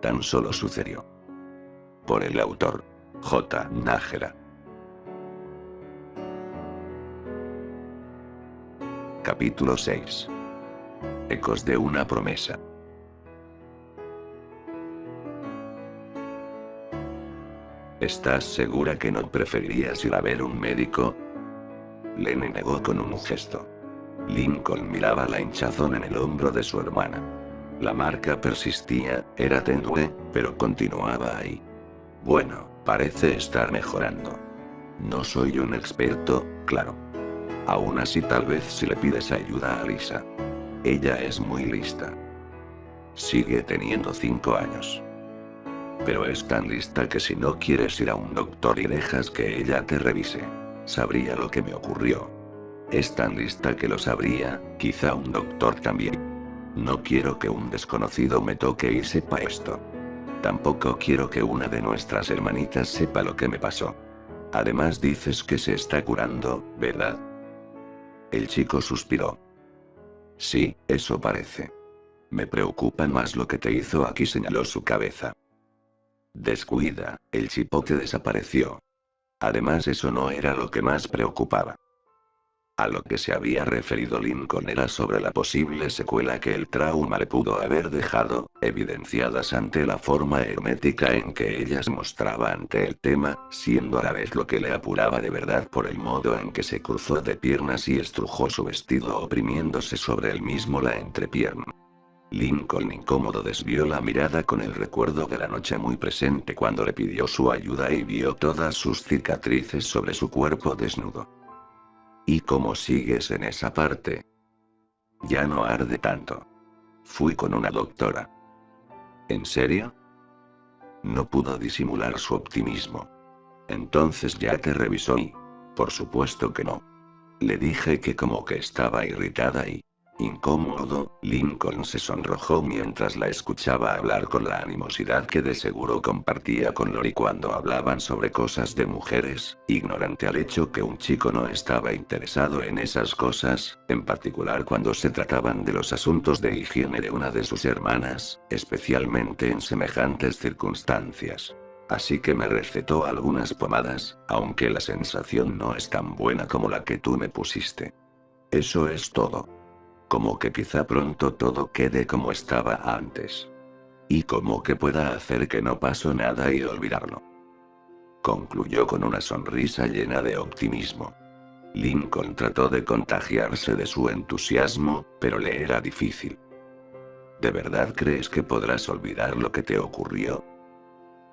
tan solo sucedió. Por el autor J. Nájera. Capítulo 6. Ecos de una promesa. ¿Estás segura que no preferirías ir a ver un médico? Lenny negó con un gesto. Lincoln miraba la hinchazón en el hombro de su hermana. La marca persistía, era tenue, pero continuaba ahí. Bueno, parece estar mejorando. No soy un experto, claro. Aún así, tal vez si le pides ayuda a Lisa. Ella es muy lista. Sigue teniendo 5 años. Pero es tan lista que si no quieres ir a un doctor y dejas que ella te revise, sabría lo que me ocurrió. Es tan lista que lo sabría, quizá un doctor también. No quiero que un desconocido me toque y sepa esto. Tampoco quiero que una de nuestras hermanitas sepa lo que me pasó. Además dices que se está curando, ¿verdad? El chico suspiró. Sí, eso parece. Me preocupa más lo que te hizo aquí, señaló su cabeza. Descuida, el chipote desapareció. Además, eso no era lo que más preocupaba. A lo que se había referido Lincoln era sobre la posible secuela que el trauma le pudo haber dejado, evidenciadas ante la forma hermética en que ella se mostraba ante el tema, siendo a la vez lo que le apuraba de verdad por el modo en que se cruzó de piernas y estrujó su vestido oprimiéndose sobre él mismo la entrepierna. Lincoln incómodo desvió la mirada con el recuerdo de la noche muy presente cuando le pidió su ayuda y vio todas sus cicatrices sobre su cuerpo desnudo. ¿Y cómo sigues en esa parte? Ya no arde tanto. Fui con una doctora. ¿En serio? No pudo disimular su optimismo. Entonces ya te revisó y... Por supuesto que no. Le dije que como que estaba irritada y... Incómodo, Lincoln se sonrojó mientras la escuchaba hablar con la animosidad que de seguro compartía con Lori cuando hablaban sobre cosas de mujeres, ignorante al hecho que un chico no estaba interesado en esas cosas, en particular cuando se trataban de los asuntos de higiene de una de sus hermanas, especialmente en semejantes circunstancias. Así que me recetó algunas pomadas, aunque la sensación no es tan buena como la que tú me pusiste. Eso es todo. Como que quizá pronto todo quede como estaba antes. Y como que pueda hacer que no pasó nada y olvidarlo. Concluyó con una sonrisa llena de optimismo. Lincoln trató de contagiarse de su entusiasmo, pero le era difícil. ¿De verdad crees que podrás olvidar lo que te ocurrió?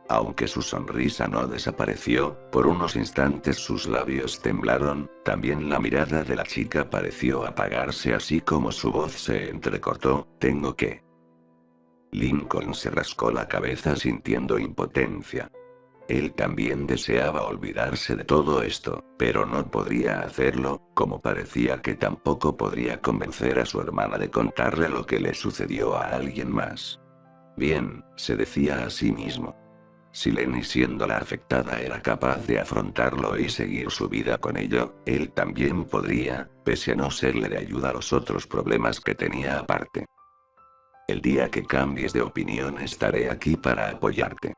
Aunque su sonrisa no desapareció, por unos instantes sus labios temblaron, también la mirada de la chica pareció apagarse así como su voz se entrecortó, tengo que... Lincoln se rascó la cabeza sintiendo impotencia. Él también deseaba olvidarse de todo esto, pero no podría hacerlo, como parecía que tampoco podría convencer a su hermana de contarle lo que le sucedió a alguien más. Bien, se decía a sí mismo. Si Lenny siendo la afectada era capaz de afrontarlo y seguir su vida con ello, él también podría, pese a no serle de ayuda a los otros problemas que tenía aparte. El día que cambies de opinión estaré aquí para apoyarte.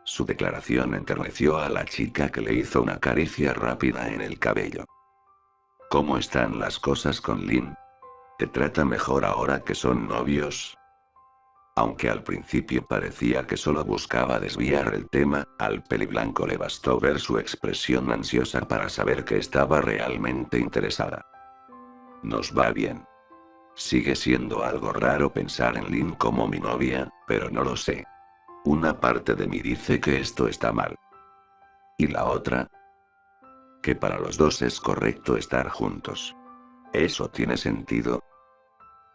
Su declaración enterneció a la chica que le hizo una caricia rápida en el cabello. ¿Cómo están las cosas con Lynn? ¿Te trata mejor ahora que son novios? Aunque al principio parecía que solo buscaba desviar el tema, al peliblanco le bastó ver su expresión ansiosa para saber que estaba realmente interesada. Nos va bien. Sigue siendo algo raro pensar en Lynn como mi novia, pero no lo sé. Una parte de mí dice que esto está mal. ¿Y la otra? Que para los dos es correcto estar juntos. ¿Eso tiene sentido?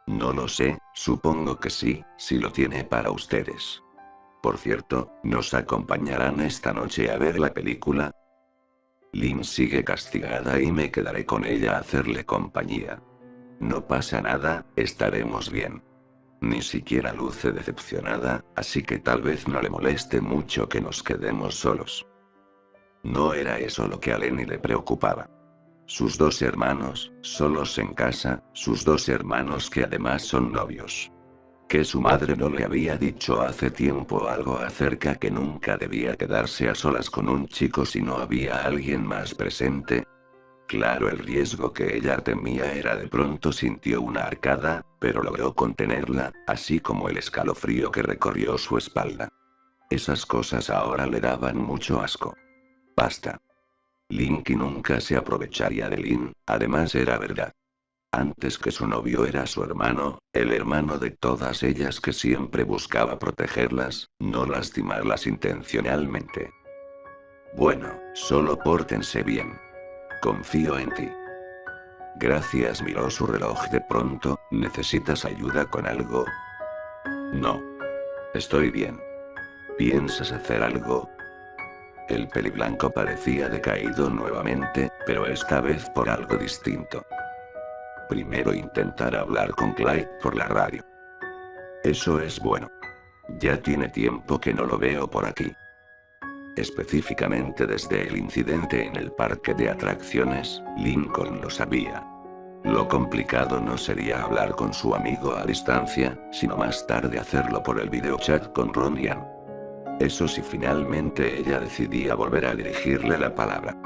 No lo sé, supongo que sí, si lo tiene para ustedes. Por cierto, ¿nos acompañarán esta noche a ver la película? Lynn sigue castigada y me quedaré con ella a hacerle compañía. No pasa nada, estaremos bien. Ni siquiera luce decepcionada, así que tal vez no le moleste mucho que nos quedemos solos. No era eso lo que a Lenny le preocupaba. Sus dos hermanos, solos en casa, sus dos hermanos que además son novios. Que su madre no le había dicho hace tiempo algo acerca que nunca debía quedarse a solas con un chico si no había alguien más presente. Claro, el riesgo que ella temía era de pronto sintió una arcada, pero logró contenerla, así como el escalofrío que recorrió su espalda. Esas cosas ahora le daban mucho asco. Basta. Linky nunca se aprovecharía de Lin, además era verdad. Antes que su novio era su hermano, el hermano de todas ellas que siempre buscaba protegerlas, no lastimarlas intencionalmente. Bueno, solo pórtense bien. Confío en ti. Gracias, miró su reloj de pronto. ¿Necesitas ayuda con algo? No. Estoy bien. ¿Piensas hacer algo? El peliblanco parecía decaído nuevamente, pero esta vez por algo distinto. Primero intentar hablar con Clyde por la radio. Eso es bueno. Ya tiene tiempo que no lo veo por aquí. Específicamente desde el incidente en el parque de atracciones, Lincoln lo sabía. Lo complicado no sería hablar con su amigo a distancia, sino más tarde hacerlo por el videochat con Ron y Ann. Eso si finalmente ella decidía volver a dirigirle la palabra.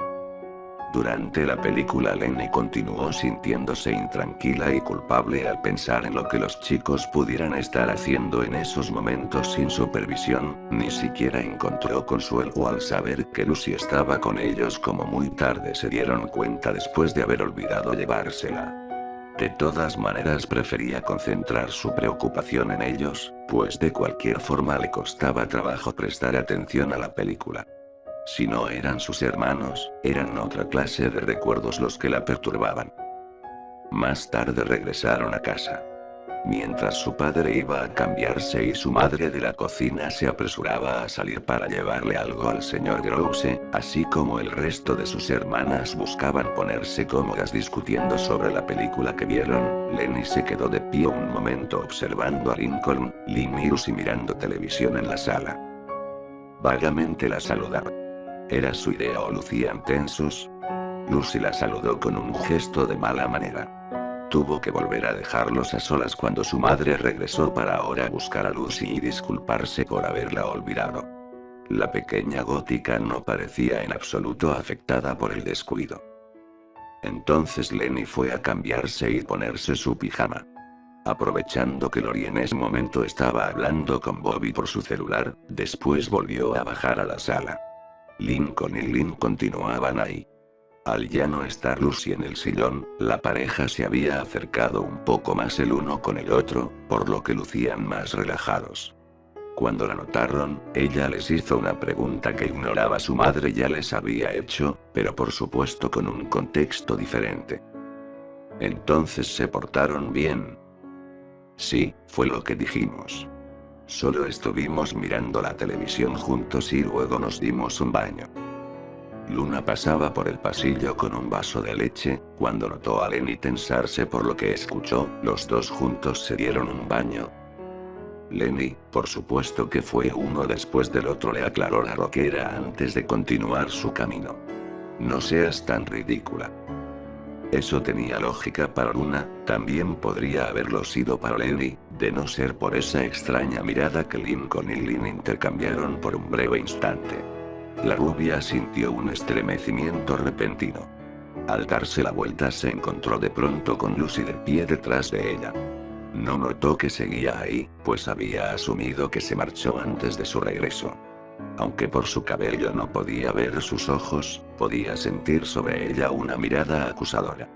Durante la película Lenny continuó sintiéndose intranquila y culpable al pensar en lo que los chicos pudieran estar haciendo en esos momentos sin supervisión. Ni siquiera encontró consuelo al saber que Lucy estaba con ellos, como muy tarde se dieron cuenta después de haber olvidado llevársela. De todas maneras prefería concentrar su preocupación en ellos, pues de cualquier forma le costaba trabajo prestar atención a la película. Si no eran sus hermanos, eran otra clase de recuerdos los que la perturbaban. Más tarde regresaron a casa. Mientras su padre iba a cambiarse y su madre de la cocina se apresuraba a salir para llevarle algo al señor Grouse, así como el resto de sus hermanas buscaban ponerse cómodas discutiendo sobre la película que vieron, Lenny se quedó de pie un momento observando a Lincoln, Lynn y Lucy mirando televisión en la sala. Vagamente la saludaba. ¿Era su idea o lucían tensos? Lucy la saludó con un gesto de mala manera. Tuvo que volver a dejarlos a solas cuando su madre regresó para ahora buscar a Lucy y disculparse por haberla olvidado. La pequeña gótica no parecía en absoluto afectada por el descuido. Entonces Lenny fue a cambiarse y ponerse su pijama. Aprovechando que Lori en ese momento estaba hablando con Bobby por su celular, después volvió a bajar a la sala. Lincoln y Lynn continuaban ahí. Al ya no estar Lucy en el sillón, la pareja se había acercado un poco más el uno con el otro, por lo que lucían más relajados. Cuando la notaron, ella les hizo una pregunta que ignoraba su madre ya les había hecho, pero por supuesto con un contexto diferente. ¿Entonces se portaron bien? Sí, fue lo que dijimos. Solo estuvimos mirando la televisión juntos y luego nos dimos un baño. Luna pasaba por el pasillo con un vaso de leche. Cuando notó a Lenny tensarse por lo que escuchó, los dos juntos se dieron un baño. Lenny, por supuesto que fue uno después del otro, le aclaró la rockera antes de continuar su camino. No seas tan ridícula. Eso tenía lógica para Luna, también podría haberlo sido para Lenny, de no ser por esa extraña mirada que Lincoln y Lynn intercambiaron por un breve instante. La rubia sintió un estremecimiento repentino. Al darse la vuelta se encontró de pronto con Lucy de pie detrás de ella. No notó que seguía ahí, pues había asumido que se marchó antes de su regreso. Aunque por su cabello no podía ver sus ojos, podía sentir sobre ella una mirada acusadora.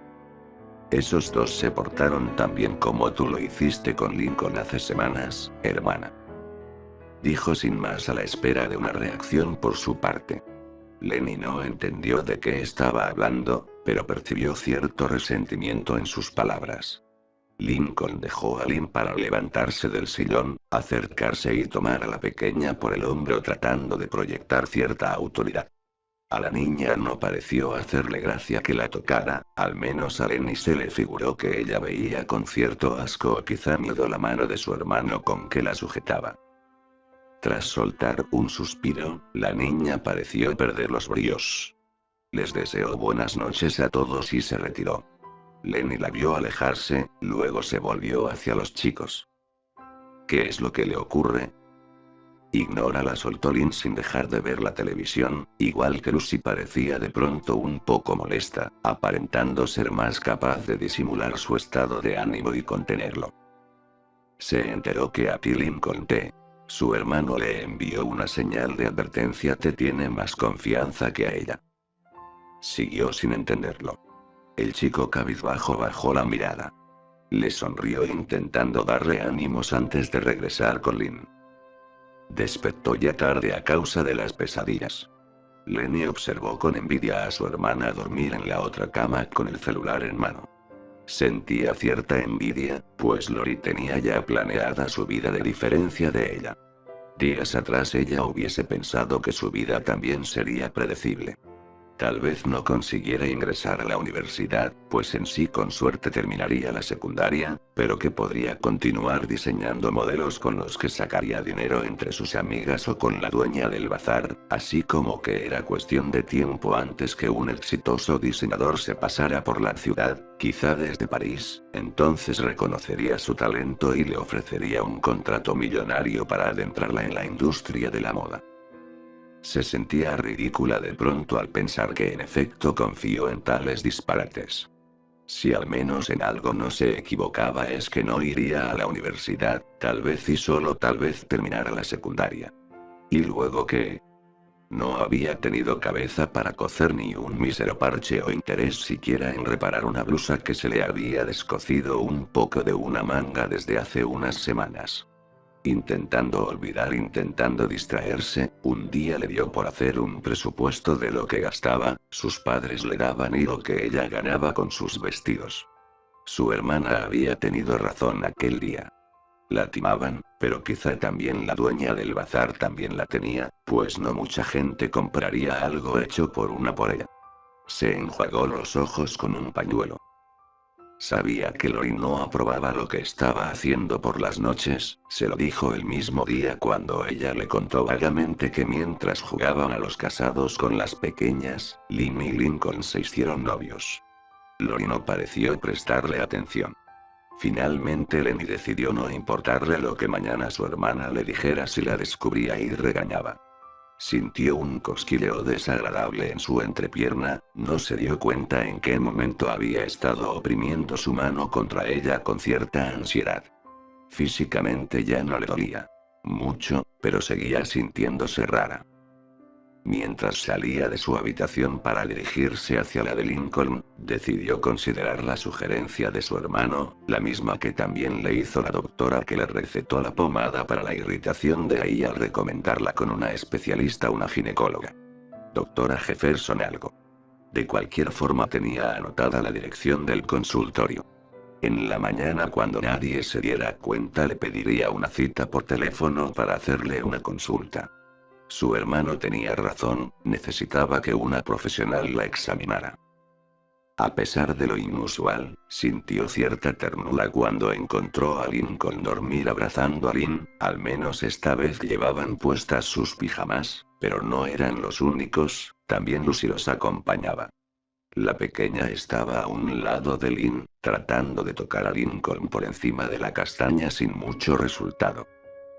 Esos dos se portaron tan bien como tú lo hiciste con Lincoln hace semanas, hermana. Dijo sin más a la espera de una reacción por su parte. Lenny no entendió de qué estaba hablando, pero percibió cierto resentimiento en sus palabras. Lincoln dejó a Lynn para levantarse del sillón, acercarse y tomar a la pequeña por el hombro tratando de proyectar cierta autoridad. A la niña no pareció hacerle gracia que la tocara, al menos a Lenny se le figuró que ella veía con cierto asco o quizá miedo la mano de su hermano con que la sujetaba. Tras soltar un suspiro, la niña pareció perder los bríos. Les deseó buenas noches a todos y se retiró. Lenny la vio alejarse, luego se volvió hacia los chicos. ¿Qué es lo que le ocurre? Ignórala, soltó Lynn sin dejar de ver la televisión, igual que Lucy parecía de pronto un poco molesta, aparentando ser más capaz de disimular su estado de ánimo y contenerlo. Se enteró que a P. Lincoln T. Su hermano le envió una señal de advertencia. Te tiene más confianza que a ella. Siguió sin entenderlo. El chico cabizbajo bajó la mirada. Le sonrió intentando darle ánimos antes de regresar con Lynn. Despertó ya tarde a causa de las pesadillas. Lenny observó con envidia a su hermana dormir en la otra cama con el celular en mano. Sentía cierta envidia, pues Lori tenía ya planeada su vida de diferencia de ella. Días atrás ella hubiese pensado que su vida también sería predecible. Tal vez no consiguiera ingresar a la universidad, pues en sí con suerte terminaría la secundaria, pero que podría continuar diseñando modelos con los que sacaría dinero entre sus amigas o con la dueña del bazar, así como que era cuestión de tiempo antes que un exitoso diseñador se pasara por la ciudad, quizá desde París, entonces reconocería su talento y le ofrecería un contrato millonario para adentrarla en la industria de la moda. Se sentía ridícula de pronto al pensar que en efecto confió en tales disparates. Si al menos en algo no se equivocaba es que no iría a la universidad, tal vez y solo tal vez terminara la secundaria. ¿Y luego qué? No había tenido cabeza para coser ni un mísero parche o interés siquiera en reparar una blusa que se le había descosido un poco de una manga desde hace unas semanas. Intentando olvidar, intentando distraerse, un día le dio por hacer un presupuesto de lo que gastaba, sus padres le daban y lo que ella ganaba con sus vestidos. Su hermana había tenido razón aquel día. La timaban, pero quizá también la dueña del bazar también la tenía, pues no mucha gente compraría algo hecho por ella. Se enjuagó los ojos con un pañuelo. Sabía que Lori no aprobaba lo que estaba haciendo por las noches, se lo dijo el mismo día cuando ella le contó vagamente que mientras jugaban a los casados con las pequeñas, Lynn y Lincoln se hicieron novios. Lori no pareció prestarle atención. Finalmente Lenny decidió no importarle lo que mañana su hermana le dijera si la descubría y regañaba. Sintió un cosquilleo desagradable en su entrepierna, no se dio cuenta en qué momento había estado oprimiendo su mano contra ella con cierta ansiedad. Físicamente ya no le dolía mucho, pero seguía sintiéndose rara. Mientras salía de su habitación para dirigirse hacia la de Lincoln, decidió considerar la sugerencia de su hermano, la misma que también le hizo la doctora que le recetó la pomada para la irritación de ahí al recomendarla con una especialista, una ginecóloga. Doctora Jefferson algo. De cualquier forma tenía anotada la dirección del consultorio. En la mañana cuando nadie se diera cuenta le pediría una cita por teléfono para hacerle una consulta. Su hermano tenía razón, necesitaba que una profesional la examinara. A pesar de lo inusual, sintió cierta ternura cuando encontró a Lincoln dormir abrazando a Lynn, al menos esta vez llevaban puestas sus pijamas, pero no eran los únicos, también Lucy los acompañaba. La pequeña estaba a un lado de Lynn, tratando de tocar a Lincoln por encima de la castaña sin mucho resultado.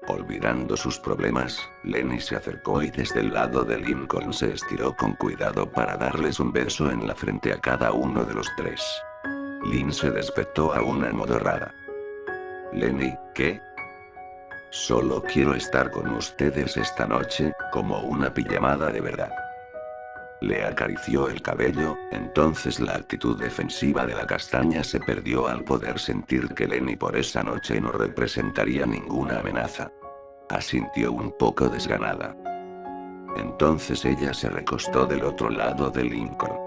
Olvidando sus problemas, Lenny se acercó y desde el lado de Lincoln se estiró con cuidado para darles un beso en la frente a cada uno de los tres. Lynn se despertó aún amodorrada. Lenny, ¿qué? Solo quiero estar con ustedes esta noche, como una pijamada de verdad. Le acarició el cabello, entonces la actitud defensiva de la castaña se perdió al poder sentir que Lenny por esa noche no representaría ninguna amenaza. Asintió un poco desganada. Entonces ella se recostó del otro lado de Lincoln.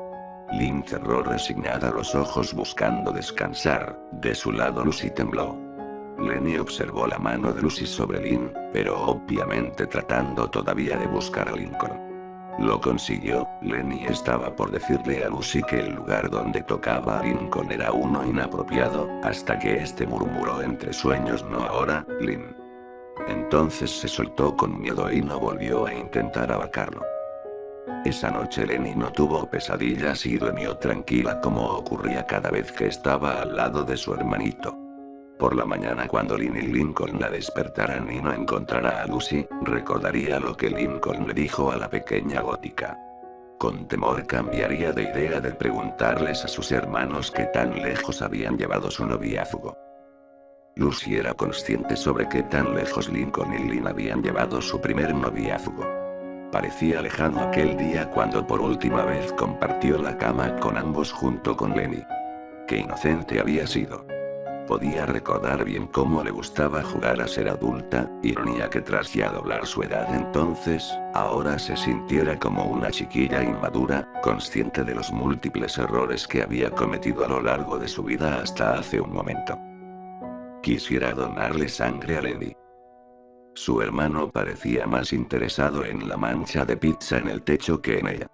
Lynn cerró resignada los ojos buscando descansar, de su lado Lucy tembló. Lenny observó la mano de Lucy sobre Lynn, pero obviamente tratando todavía de buscar a Lincoln. Lo consiguió, Lenny estaba por decirle a Lucy que el lugar donde tocaba a Lincoln era uno inapropiado, hasta que este murmuró entre sueños: no ahora, Lynn. Entonces se soltó con miedo y no volvió a intentar abarcarlo. Esa noche Lenny no tuvo pesadillas y durmió tranquila como ocurría cada vez que estaba al lado de su hermanito. Por la mañana cuando Lynn y Lincoln la despertaran y no encontrara a Lucy, recordaría lo que Lincoln le dijo a la pequeña gótica. Con temor cambiaría de idea de preguntarles a sus hermanos qué tan lejos habían llevado su noviazgo. Lucy era consciente sobre qué tan lejos Lincoln y Lynn habían llevado su primer noviazgo. Parecía lejano aquel día cuando por última vez compartió la cama con ambos junto con Lenny. Qué inocente había sido. Podía recordar bien cómo le gustaba jugar a ser adulta, ironía que tras ya doblar su edad entonces, ahora se sintiera como una chiquilla inmadura, consciente de los múltiples errores que había cometido a lo largo de su vida hasta hace un momento. Quisiera donarle sangre a Lenny. Su hermano parecía más interesado en la mancha de pizza en el techo que en ella.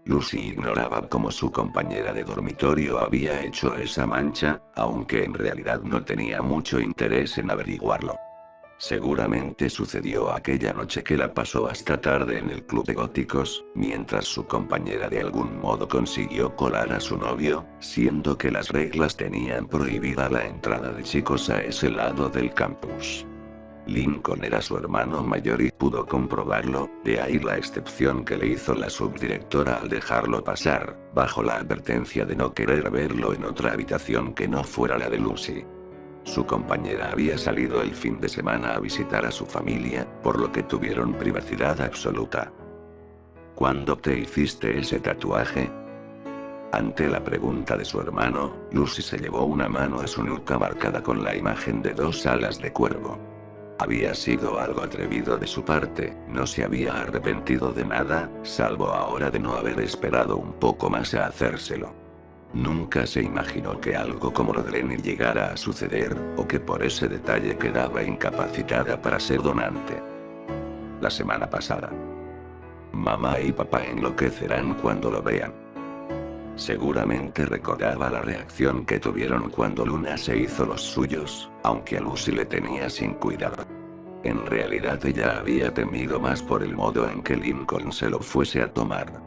Lucy ignoraba cómo su compañera de dormitorio había hecho esa mancha, aunque en realidad no tenía mucho interés en averiguarlo. Seguramente sucedió aquella noche que la pasó hasta tarde en el club de góticos, mientras su compañera de algún modo consiguió colar a su novio, siendo que las reglas tenían prohibida la entrada de chicos a ese lado del campus. Lincoln era su hermano mayor y pudo comprobarlo, de ahí la excepción que le hizo la subdirectora al dejarlo pasar, bajo la advertencia de no querer verlo en otra habitación que no fuera la de Lucy. Su compañera había salido el fin de semana a visitar a su familia, por lo que tuvieron privacidad absoluta. ¿Cuándo te hiciste ese tatuaje? Ante la pregunta de su hermano, Lucy se llevó una mano a su nuca marcada con la imagen de dos alas de cuervo. Había sido algo atrevido de su parte, no se había arrepentido de nada, salvo ahora de no haber esperado un poco más a hacérselo. Nunca se imaginó que algo como lo de Lenny llegara a suceder, o que por ese detalle quedaba incapacitada para ser donante. La semana pasada. Mamá y papá enloquecerán cuando lo vean. Seguramente recordaba la reacción que tuvieron cuando Luna se hizo los suyos, aunque a Lucy le tenía sin cuidado. En realidad ella había temido más por el modo en que Lincoln se lo fuese a tomar.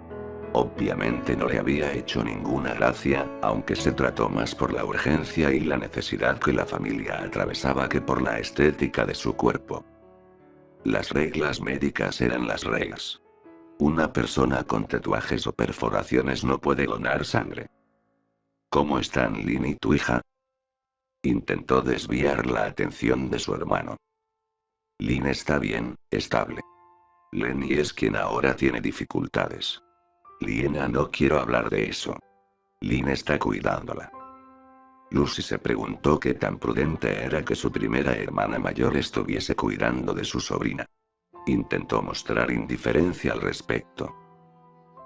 Obviamente no le había hecho ninguna gracia, aunque se trató más por la urgencia y la necesidad que la familia atravesaba que por la estética de su cuerpo. Las reglas médicas eran las reglas. Una persona con tatuajes o perforaciones no puede donar sangre. ¿Cómo están Lynn y tu hija? Intentó desviar la atención de su hermano. Lynn está bien, estable. Lenny es quien ahora tiene dificultades. Liena, no quiero hablar de eso. Lynn está cuidándola. Lucy se preguntó qué tan prudente era que su primera hermana mayor estuviese cuidando de su sobrina. Intentó mostrar indiferencia al respecto.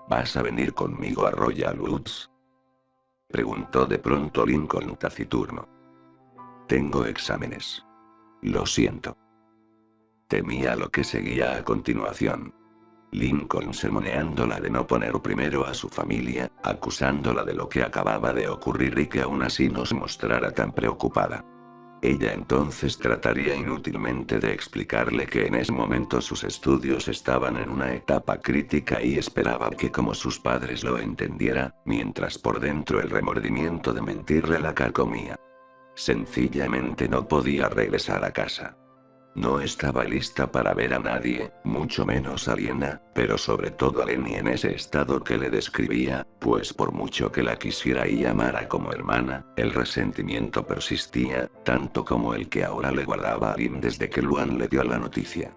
¿Vas a venir conmigo a Royal Woods? Preguntó de pronto Lincoln taciturno. Tengo exámenes. Lo siento. Temía lo que seguía a continuación. Lincoln sermoneándola de no poner primero a su familia, acusándola de lo que acababa de ocurrir y que aún así no se mostrara tan preocupada. Ella entonces trataría inútilmente de explicarle que en ese momento sus estudios estaban en una etapa crítica y esperaba que como sus padres lo entendiera, mientras por dentro el remordimiento de mentirle la carcomía. Sencillamente no podía regresar a casa. No estaba lista para ver a nadie, mucho menos a Liena, pero sobre todo a Lenny en ese estado que le describía, pues por mucho que la quisiera y amara como hermana, el resentimiento persistía, tanto como el que ahora le guardaba a Lynn desde que Luan le dio la noticia.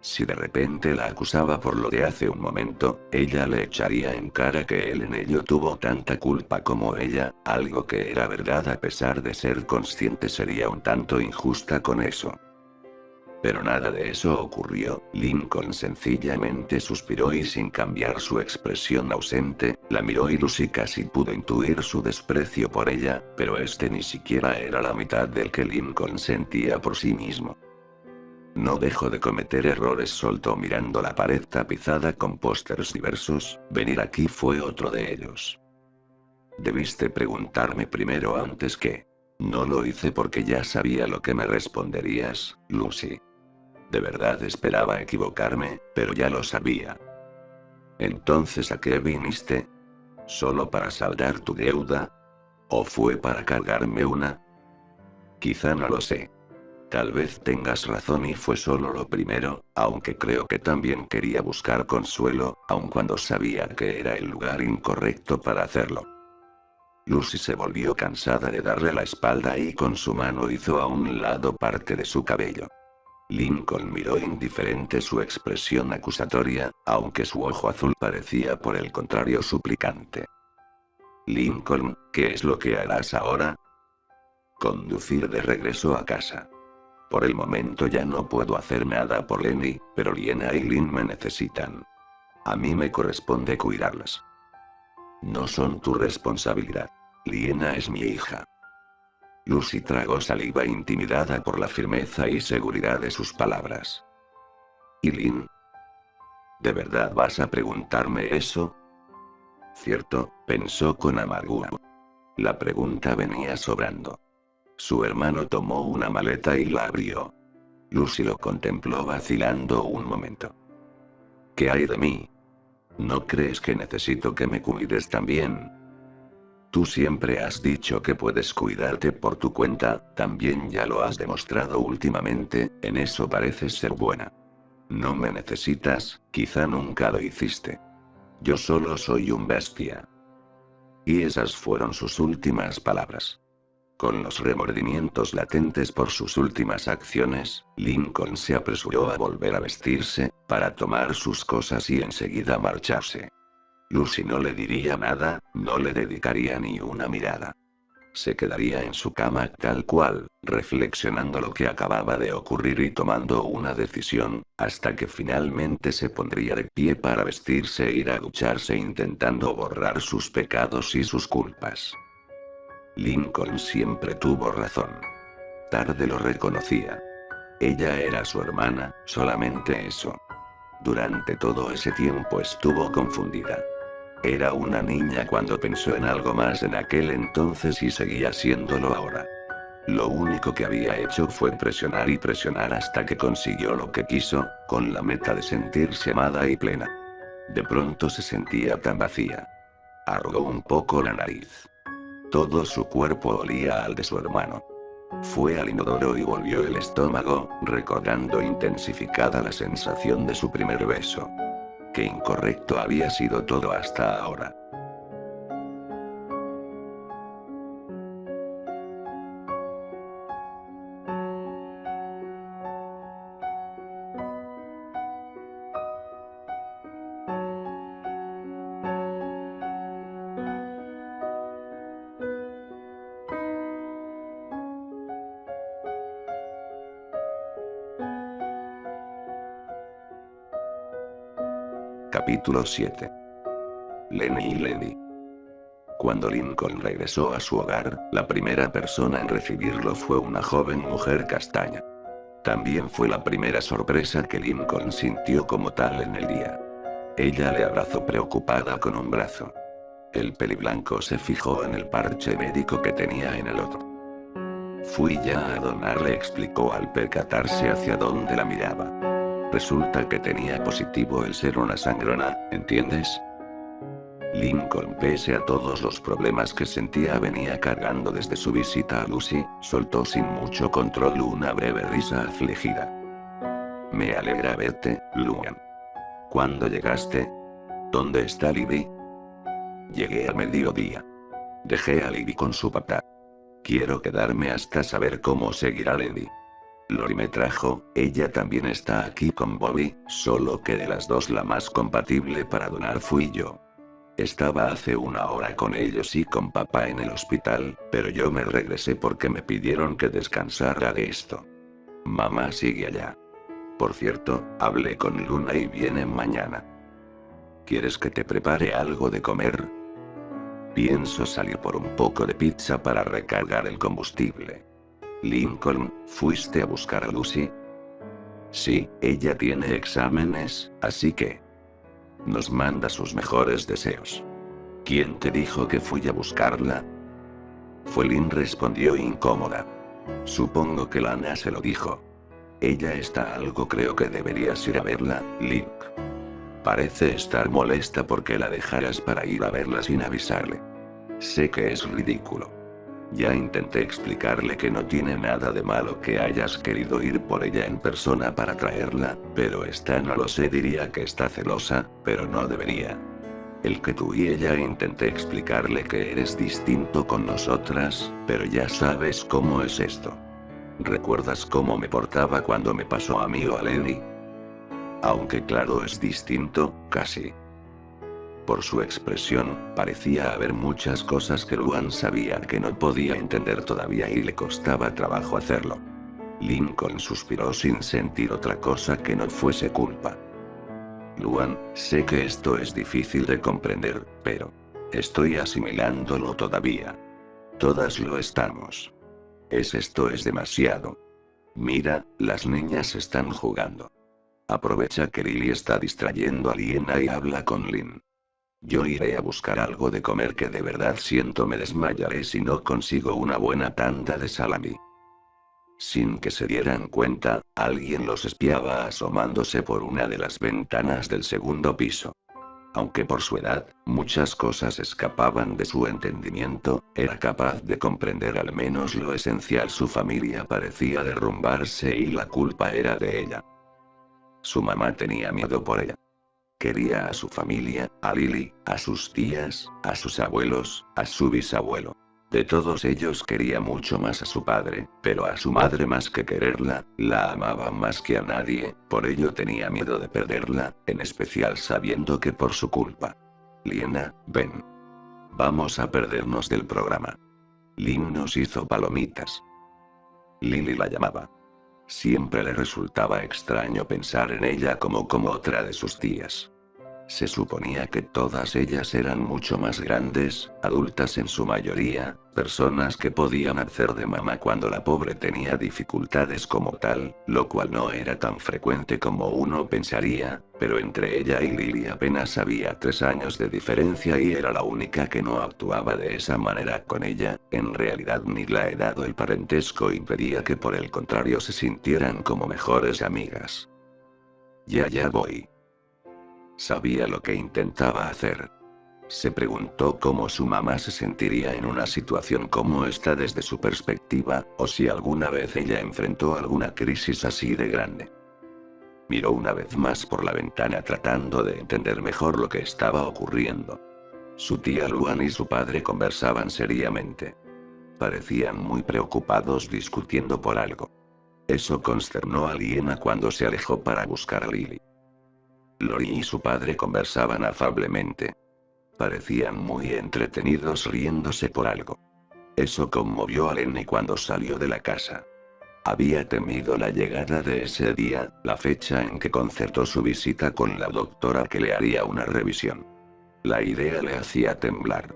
Si de repente la acusaba por lo de hace un momento, ella le echaría en cara que él en ello tuvo tanta culpa como ella, algo que era verdad a pesar de ser consciente sería un tanto injusta con eso. Pero nada de eso ocurrió. Lincoln sencillamente suspiró y sin cambiar su expresión ausente, la miró y Lucy casi pudo intuir su desprecio por ella, pero este ni siquiera era la mitad del que Lincoln sentía por sí mismo. No dejo de cometer errores, soltó mirando la pared tapizada con pósters diversos, venir aquí fue otro de ellos. Debiste preguntarme primero antes que... No lo hice porque ya sabía lo que me responderías, Lucy. De verdad esperaba equivocarme, pero ya lo sabía. Entonces, ¿a qué viniste? ¿Solo para saldar tu deuda? ¿O fue para cargarme una? Quizá no lo sé. Tal vez tengas razón y fue solo lo primero, aunque creo que también quería buscar consuelo, aun cuando sabía que era el lugar incorrecto para hacerlo. Lucy se volvió cansada de darle la espalda y con su mano hizo a un lado parte de su cabello. Lincoln miró indiferente su expresión acusatoria, aunque su ojo azul parecía por el contrario suplicante. Lincoln, ¿qué es lo que harás ahora? Conducir de regreso a casa. Por el momento ya no puedo hacer nada por Lenny, pero Liena y Lynn me necesitan. A mí me corresponde cuidarlas. No son tu responsabilidad. Liena es mi hija. Lucy tragó saliva intimidada por la firmeza y seguridad de sus palabras. ¿Y Lynn? ¿De verdad vas a preguntarme eso? Cierto, pensó con amargura. La pregunta venía sobrando. Su hermano tomó una maleta y la abrió. Lucy lo contempló vacilando un momento. ¿Qué hay de mí? ¿No crees que necesito que me cuides también? Tú siempre has dicho que puedes cuidarte por tu cuenta, también ya lo has demostrado últimamente, en eso pareces ser buena. No me necesitas, quizá nunca lo hiciste. Yo solo soy un bestia. Y esas fueron sus últimas palabras. Con los remordimientos latentes por sus últimas acciones, Lincoln se apresuró a volver a vestirse, para tomar sus cosas y enseguida marcharse. Lucy no le diría nada, no le dedicaría ni una mirada. Se quedaría en su cama tal cual, reflexionando lo que acababa de ocurrir y tomando una decisión, hasta que finalmente se pondría de pie para vestirse e ir a ducharse intentando borrar sus pecados y sus culpas. Lincoln siempre tuvo razón. Tarde lo reconocía. Ella era su hermana, solamente eso. Durante todo ese tiempo estuvo confundida. Era una niña cuando pensó en algo más en aquel entonces y seguía siéndolo ahora. Lo único que había hecho fue presionar y presionar hasta que consiguió lo que quiso, con la meta de sentirse amada y plena. De pronto se sentía tan vacía. Arrugó un poco la nariz. Todo su cuerpo olía al de su hermano. Fue al inodoro y volvió el estómago, recordando intensificada la sensación de su primer beso. Qué incorrecto había sido todo hasta ahora. Capítulo 7. Lenny y Lady. Cuando Lincoln regresó a su hogar, la primera persona en recibirlo fue una joven mujer castaña. También fue la primera sorpresa que Lincoln sintió como tal en el día. Ella le abrazó preocupada con un brazo. El peliblanco se fijó en el parche médico que tenía en el otro. Fui ya a donar, le explicó al percatarse hacia dónde la miraba. Resulta que tenía positivo el ser una sangrona, ¿entiendes? Lincoln, pese a todos los problemas que sentía, venía cargando desde su visita a Lucy, soltó sin mucho control una breve risa afligida. Me alegra verte, Luan. ¿Cuándo llegaste? ¿Dónde está Libby? Llegué a mediodía. Dejé a Libby con su papá. Quiero quedarme hasta saber cómo seguirá Lady. Lori me trajo, ella también está aquí con Bobby, solo que de las dos la más compatible para donar fui yo. Estaba hace una hora con ellos y con papá en el hospital, pero yo me regresé porque me pidieron que descansara de esto. Mamá sigue allá. Por cierto, hablé con Luna y viene mañana. ¿Quieres que te prepare algo de comer? Pienso salir por un poco de pizza para recargar el combustible. Lincoln, ¿fuiste a buscar a Lucy? Sí, ella tiene exámenes, así que... Nos manda sus mejores deseos. ¿Quién te dijo que fui a buscarla? Fue Lynn, respondió incómoda. Supongo que Lana se lo dijo. Ella está algo, creo que deberías ir a verla, Link. Parece estar molesta porque la dejaras para ir a verla sin avisarle. Sé que es ridículo. Ya intenté explicarle que no tiene nada de malo que hayas querido ir por ella en persona para traerla, pero esta no lo sé, diría que está celosa, pero no debería. El que tú y ella intenté explicarle que eres distinto con nosotras, pero ya sabes cómo es esto. ¿Recuerdas cómo me portaba cuando me pasó a mí o a Lenny? Aunque claro es distinto, casi. Por su expresión, parecía haber muchas cosas que Luan sabía que no podía entender todavía y le costaba trabajo hacerlo. Lincoln suspiró sin sentir otra cosa que no fuese culpa. Luan, sé que esto es difícil de comprender, pero estoy asimilándolo todavía. Todas lo estamos. Esto es demasiado. Mira, las niñas están jugando. Aprovecha que Lily está distrayendo a Liena y habla con Lynn. Yo iré a buscar algo de comer que de verdad siento me desmayaré si no consigo una buena tanda de salami. Sin que se dieran cuenta, alguien los espiaba asomándose por una de las ventanas del segundo piso. Aunque por su edad, muchas cosas escapaban de su entendimiento, era capaz de comprender al menos lo esencial. Su familia parecía derrumbarse y la culpa era de ella. Su mamá tenía miedo por ella. Quería a su familia, a Lily, a sus tías, a sus abuelos, a su bisabuelo. De todos ellos quería mucho más a su padre, pero a su madre más que quererla, la amaba más que a nadie, por ello tenía miedo de perderla, en especial sabiendo que por su culpa. Liena, ven. Vamos a perdernos del programa. Lynn nos hizo palomitas. Lily la llamaba. Siempre le resultaba extraño pensar en ella como otra de sus tías. Se suponía que todas ellas eran mucho más grandes, adultas en su mayoría, personas que podían hacer de mamá cuando la pobre tenía dificultades como tal, lo cual no era tan frecuente como uno pensaría, pero entre ella y Lily apenas había 3 años de diferencia y era la única que no actuaba de esa manera con ella. En realidad ni la edad o el parentesco impedía que por el contrario se sintieran como mejores amigas. Ya voy. Sabía lo que intentaba hacer. Se preguntó cómo su mamá se sentiría en una situación como esta desde su perspectiva, o si alguna vez ella enfrentó alguna crisis así de grande. Miró una vez más por la ventana tratando de entender mejor lo que estaba ocurriendo. Su tía Luan y su padre conversaban seriamente. Parecían muy preocupados discutiendo por algo. Eso consternó a Liena cuando se alejó para buscar a Lily. Lori y su padre conversaban afablemente. Parecían muy entretenidos riéndose por algo. Eso conmovió a Lenny cuando salió de la casa. Había temido la llegada de ese día, la fecha en que concertó su visita con la doctora que le haría una revisión. La idea le hacía temblar.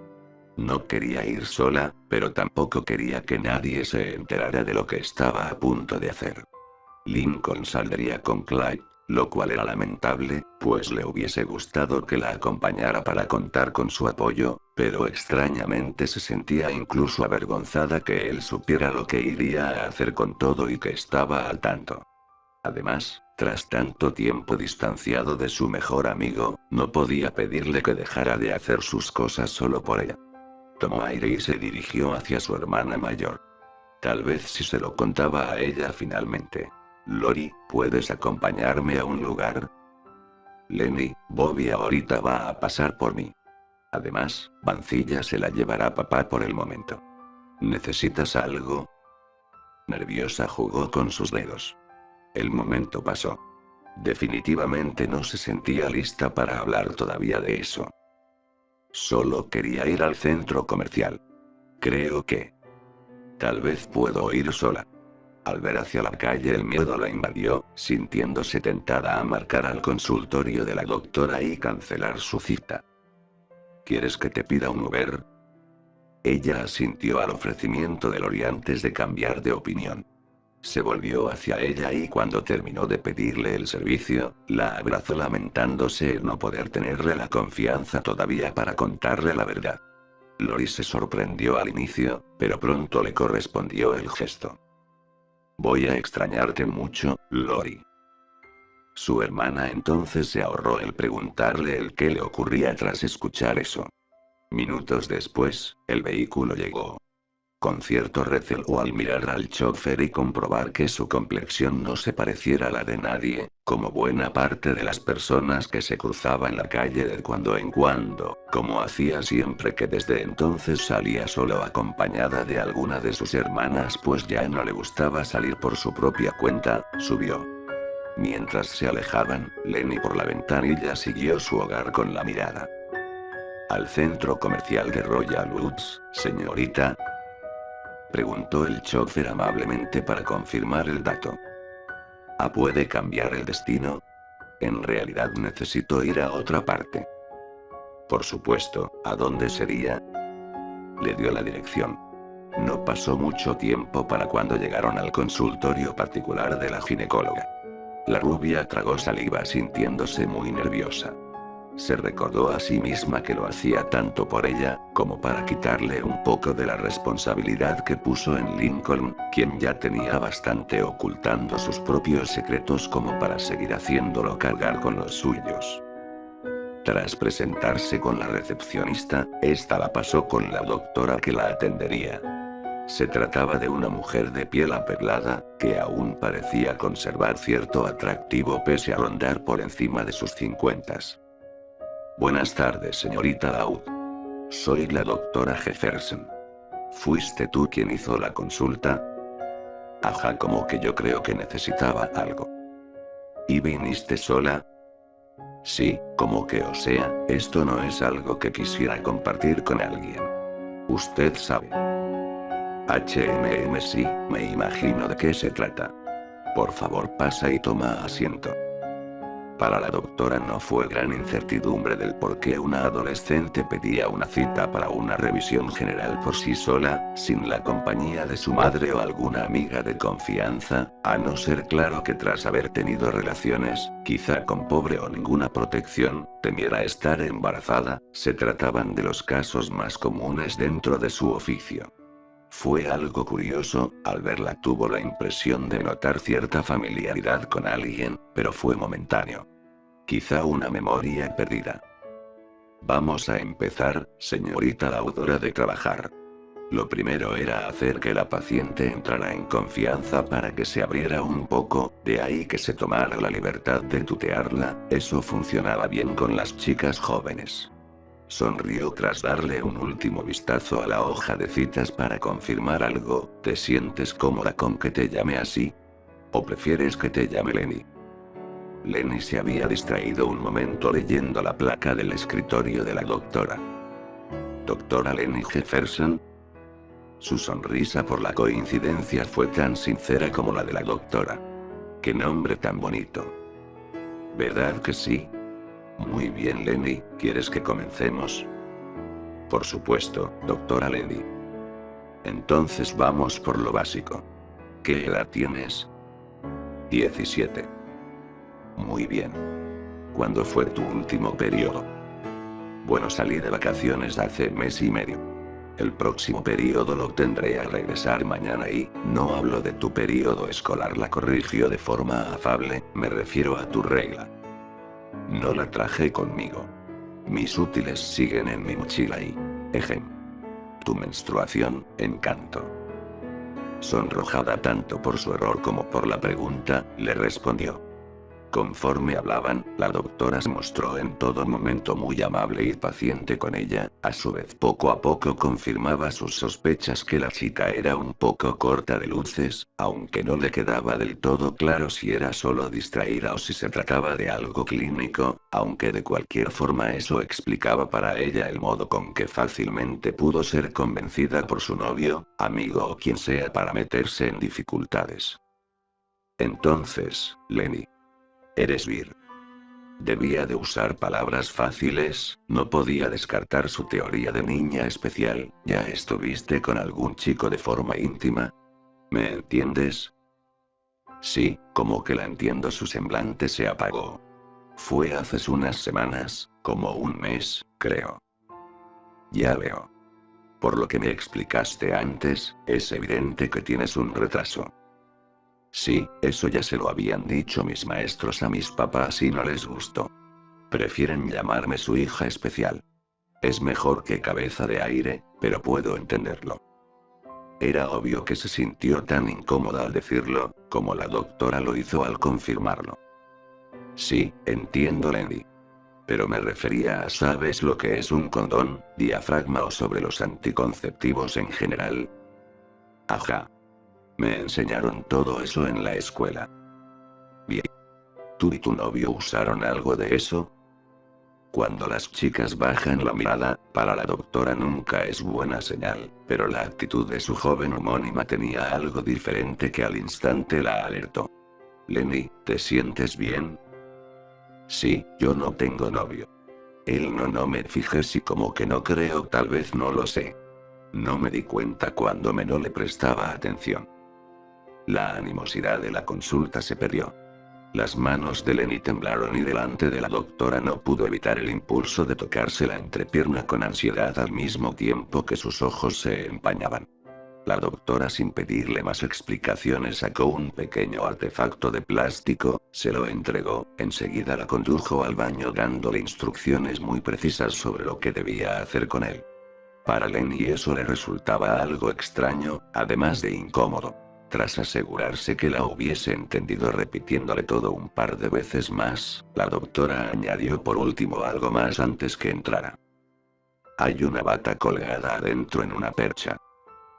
No quería ir sola, pero tampoco quería que nadie se enterara de lo que estaba a punto de hacer. Lincoln saldría con Clyde, lo cual era lamentable, pues le hubiese gustado que la acompañara para contar con su apoyo, pero extrañamente se sentía incluso avergonzada que él supiera lo que iría a hacer con todo y que estaba al tanto. Además, tras tanto tiempo distanciado de su mejor amigo, no podía pedirle que dejara de hacer sus cosas solo por ella. Tomó aire y se dirigió hacia su hermana mayor. Tal vez si se lo contaba a ella finalmente. Lori, ¿puedes acompañarme a un lugar? Lenny, Bobby ahorita va a pasar por mí. Además, Vancilla se la llevará papá por el momento. ¿Necesitas algo? Nerviosa jugó con sus dedos. El momento pasó. Definitivamente no se sentía lista para hablar todavía de eso. Solo quería ir al centro comercial. Creo que tal vez puedo ir sola. Al ver hacia la calle el miedo la invadió, sintiéndose tentada a marcar al consultorio de la doctora y cancelar su cita. ¿Quieres que te pida un Uber? Ella asintió al ofrecimiento de Lori antes de cambiar de opinión. Se volvió hacia ella y cuando terminó de pedirle el servicio, la abrazó lamentándose el no poder tenerle la confianza todavía para contarle la verdad. Lori se sorprendió al inicio, pero pronto le correspondió el gesto. Voy a extrañarte mucho, Lori. Su hermana entonces se ahorró el preguntarle el qué le ocurría tras escuchar eso. Minutos después, el vehículo llegó. con cierto recelo al mirar al chofer y comprobar que su complexión no se pareciera a la de nadie, como buena parte de las personas que se cruzaba en la calle de cuando en cuando, como hacía siempre que desde entonces salía solo acompañada de alguna de sus hermanas pues ya no le gustaba salir por su propia cuenta, subió. Mientras se alejaban, Lenny por la ventanilla siguió su hogar con la mirada. ¿Al centro comercial de Royal Woods, señorita?, preguntó el chofer amablemente para confirmar el dato. ¿Puede cambiar el destino? En realidad necesito ir a otra parte. Por supuesto, ¿a dónde sería? Le dio la dirección. No pasó mucho tiempo para cuando llegaron al consultorio particular de la ginecóloga. La rubia tragó saliva sintiéndose muy nerviosa. Se recordó a sí misma que lo hacía tanto por ella, como para quitarle un poco de la responsabilidad que puso en Lincoln, quien ya tenía bastante ocultando sus propios secretos como para seguir haciéndolo cargar con los suyos. Tras presentarse con la recepcionista, esta la pasó con la doctora que la atendería. Se trataba de una mujer de piel aperlada, que aún parecía conservar cierto atractivo pese a rondar por encima de sus 50. Buenas tardes, señorita Laud. Soy la doctora Jefferson. ¿Fuiste tú quien hizo la consulta? Ajá, como que yo creo que necesitaba algo. ¿Y viniste sola? Sí, como que o sea, esto no es algo que quisiera compartir con alguien. Usted sabe. Sí, me imagino de qué se trata. Por favor, pasa y toma asiento. Para la doctora no fue gran incertidumbre del por qué una adolescente pedía una cita para una revisión general por sí sola, sin la compañía de su madre o alguna amiga de confianza, a no ser claro que tras haber tenido relaciones, quizá con pobre o ninguna protección, temiera estar embarazada. Se trataban de los casos más comunes dentro de su oficio. Fue algo curioso, al verla tuvo la impresión de notar cierta familiaridad con alguien, pero fue momentáneo. Quizá una memoria perdida. Vamos a empezar, señorita Laud, hora de trabajar. Lo primero era hacer que la paciente entrara en confianza para que se abriera un poco, de ahí que se tomara la libertad de tutearla, eso funcionaba bien con las chicas jóvenes. Sonrió tras darle un último vistazo a la hoja de citas para confirmar algo. ¿Te sientes cómoda con que te llame así? ¿O prefieres que te llame Lenny? Lenny se había distraído un momento leyendo la placa del escritorio de la doctora. ¿Doctora Lenny Jefferson? Su sonrisa por la coincidencia fue tan sincera como la de la doctora. ¡Qué nombre tan bonito! ¿Verdad que sí? Muy bien, Lenny, ¿quieres que comencemos? Por supuesto, doctora Lenny. Entonces vamos por lo básico. ¿Qué edad tienes? 17. Muy bien. ¿Cuándo fue tu último periodo? Bueno, salí de vacaciones hace mes y medio. El próximo periodo lo tendré a regresar mañana y, no hablo de tu periodo escolar, la corrigió de forma afable, me refiero a tu regla. No la traje conmigo. Mis útiles siguen en mi mochila y... ejem. Tu menstruación, encanto. Sonrojada tanto por su error como por la pregunta, le respondió. Conforme hablaban, la doctora se mostró en todo momento muy amable y paciente con ella, a su vez poco a poco confirmaba sus sospechas que la chica era un poco corta de luces, aunque no le quedaba del todo claro si era solo distraída o si se trataba de algo clínico, aunque de cualquier forma eso explicaba para ella el modo con que fácilmente pudo ser convencida por su novio, amigo o quien sea para meterse en dificultades. Entonces, Lenny. Eres vir. Debía de usar palabras fáciles, no podía descartar su teoría de niña especial. ¿Ya estuviste con algún chico de forma íntima? ¿Me entiendes? Sí, como que la entiendo. Su semblante se apagó. Fue hace unas semanas, como un mes, creo. Ya veo. Por lo que me explicaste antes, es evidente que tienes un retraso. Sí, eso ya se lo habían dicho mis maestros a mis papás y no les gustó. Prefieren llamarme su hija especial. Es mejor que cabeza de aire, pero puedo entenderlo. Era obvio que se sintió tan incómoda al decirlo, como la doctora lo hizo al confirmarlo. Sí, entiendo, Lenny. Pero me refería a ¿sabes lo que es un condón, diafragma o sobre los anticonceptivos en general? Ajá. Me enseñaron todo eso en la escuela. Bien. ¿Tú y tu novio usaron algo de eso? Cuando las chicas bajan la mirada, para la doctora nunca es buena señal, pero la actitud de su joven homónima tenía algo diferente que al instante la alertó. Lenny, ¿te sientes bien? Sí, yo no tengo novio. Él no me fijé si como que no creo, tal vez no lo sé. No me di cuenta cuando me no le prestaba atención. La animosidad de la consulta se perdió. Las manos de Lenny temblaron y delante de la doctora no pudo evitar el impulso de tocarse la entrepierna con ansiedad al mismo tiempo que sus ojos se empañaban. La doctora, sin pedirle más explicaciones, sacó un pequeño artefacto de plástico, se lo entregó, enseguida la condujo al baño dándole instrucciones muy precisas sobre lo que debía hacer con él. Para Lenny eso le resultaba algo extraño, además de incómodo. Tras asegurarse que la hubiese entendido repitiéndole todo un par de veces más, la doctora añadió por último algo más antes que entrara. Hay una bata colgada adentro en una percha.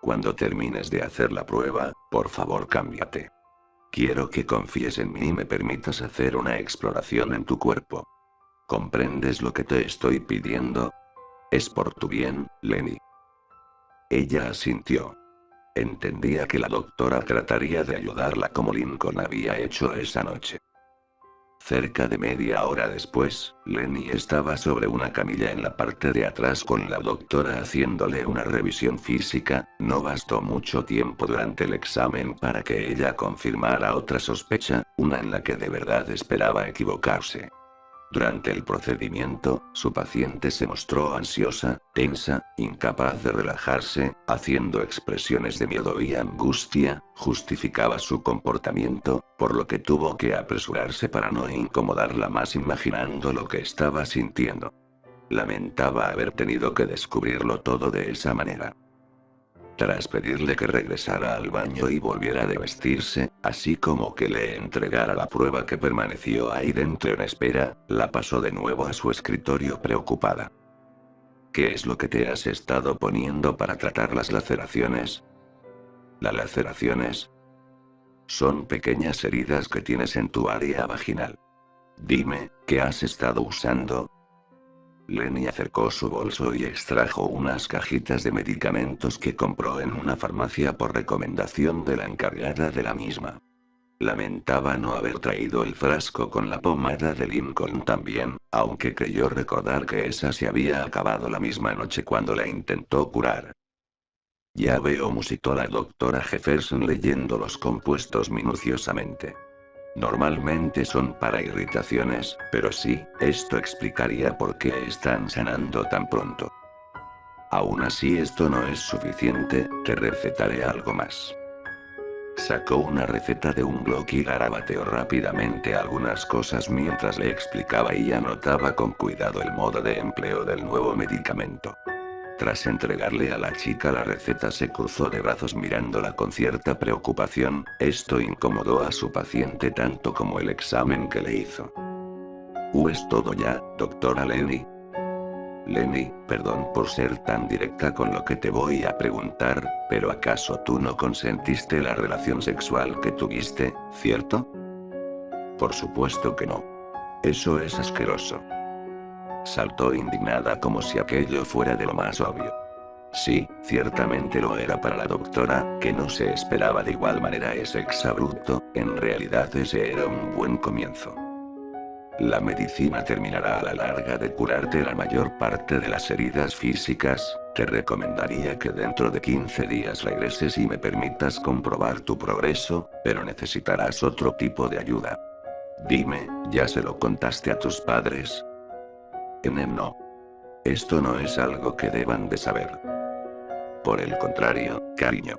Cuando termines de hacer la prueba, por favor cámbiate. Quiero que confíes en mí y me permitas hacer una exploración en tu cuerpo. ¿Comprendes lo que te estoy pidiendo? Es por tu bien, Lenny. Ella asintió. Entendía que la doctora trataría de ayudarla como Lincoln había hecho esa noche. Cerca de media hora después, Lenny estaba sobre una camilla en la parte de atrás con la doctora haciéndole una revisión física. No bastó mucho tiempo durante el examen para que ella confirmara otra sospecha, una en la que de verdad esperaba equivocarse. Durante el procedimiento, su paciente se mostró ansiosa, tensa, incapaz de relajarse, haciendo expresiones de miedo y angustia, justificaba su comportamiento, por lo que tuvo que apresurarse para no incomodarla más imaginando lo que estaba sintiendo. Lamentaba haber tenido que descubrirlo todo de esa manera. Tras pedirle que regresara al baño y volviera de vestirse, así como que le entregara la prueba que permaneció ahí dentro en espera, la pasó de nuevo a su escritorio preocupada. ¿Qué es lo que te has estado poniendo para tratar las laceraciones? ¿Las laceraciones? Son pequeñas heridas que tienes en tu área vaginal. Dime, ¿qué has estado usando? Lenny acercó su bolso y extrajo unas cajitas de medicamentos que compró en una farmacia por recomendación de la encargada de la misma. Lamentaba no haber traído el frasco con la pomada de Lincoln también, aunque creyó recordar que esa se había acabado la misma noche cuando la intentó curar. Ya veo, musitó la doctora Jefferson leyendo los compuestos minuciosamente. Normalmente son para irritaciones, pero sí, esto explicaría por qué están sanando tan pronto. Aún así, esto no es suficiente, te recetaré algo más. Sacó una receta de un blog y garabateó rápidamente algunas cosas mientras le explicaba y anotaba con cuidado el modo de empleo del nuevo medicamento. Tras entregarle a la chica la receta, se cruzó de brazos mirándola con cierta preocupación. Esto incomodó a su paciente tanto como el examen que le hizo. ¿Es todo ya, doctora Lenny? Lenny, perdón por ser tan directa con lo que te voy a preguntar, pero ¿acaso tú no consentiste la relación sexual que tuviste, cierto? Por supuesto que no. Eso es asqueroso. Saltó indignada como si aquello fuera de lo más obvio. Sí, ciertamente lo era para la doctora, que no se esperaba de igual manera ese exabrupto. En realidad ese era un buen comienzo. La medicina terminará a la larga de curarte la mayor parte de las heridas físicas. Te recomendaría que dentro de 15 días regreses y me permitas comprobar tu progreso, pero necesitarás otro tipo de ayuda. Dime, ¿ya se lo contaste a tus padres? No. Esto no es algo que deban de saber. Por el contrario, cariño.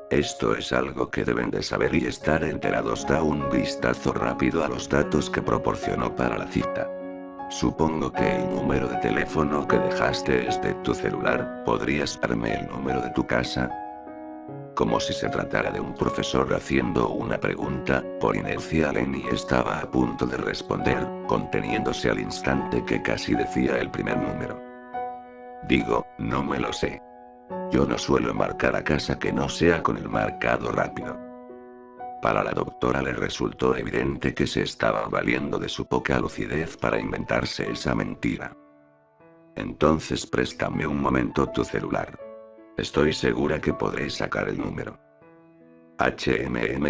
Esto es algo que deben de saber y estar enterados. Da un vistazo rápido a los datos que proporcionó para la cita. Supongo que el número de teléfono que dejaste es de tu celular. ¿Podrías darme el número de tu casa? Como si se tratara de un profesor haciendo una pregunta, por inercia Lenny estaba a punto de responder, conteniéndose al instante que casi decía el primer número. Digo, no me lo sé. Yo no suelo marcar a casa que no sea con el marcado rápido. Para la doctora le resultó evidente que se estaba valiendo de su poca lucidez para inventarse esa mentira. Entonces préstame un momento tu celular. Estoy segura que podré sacar el número.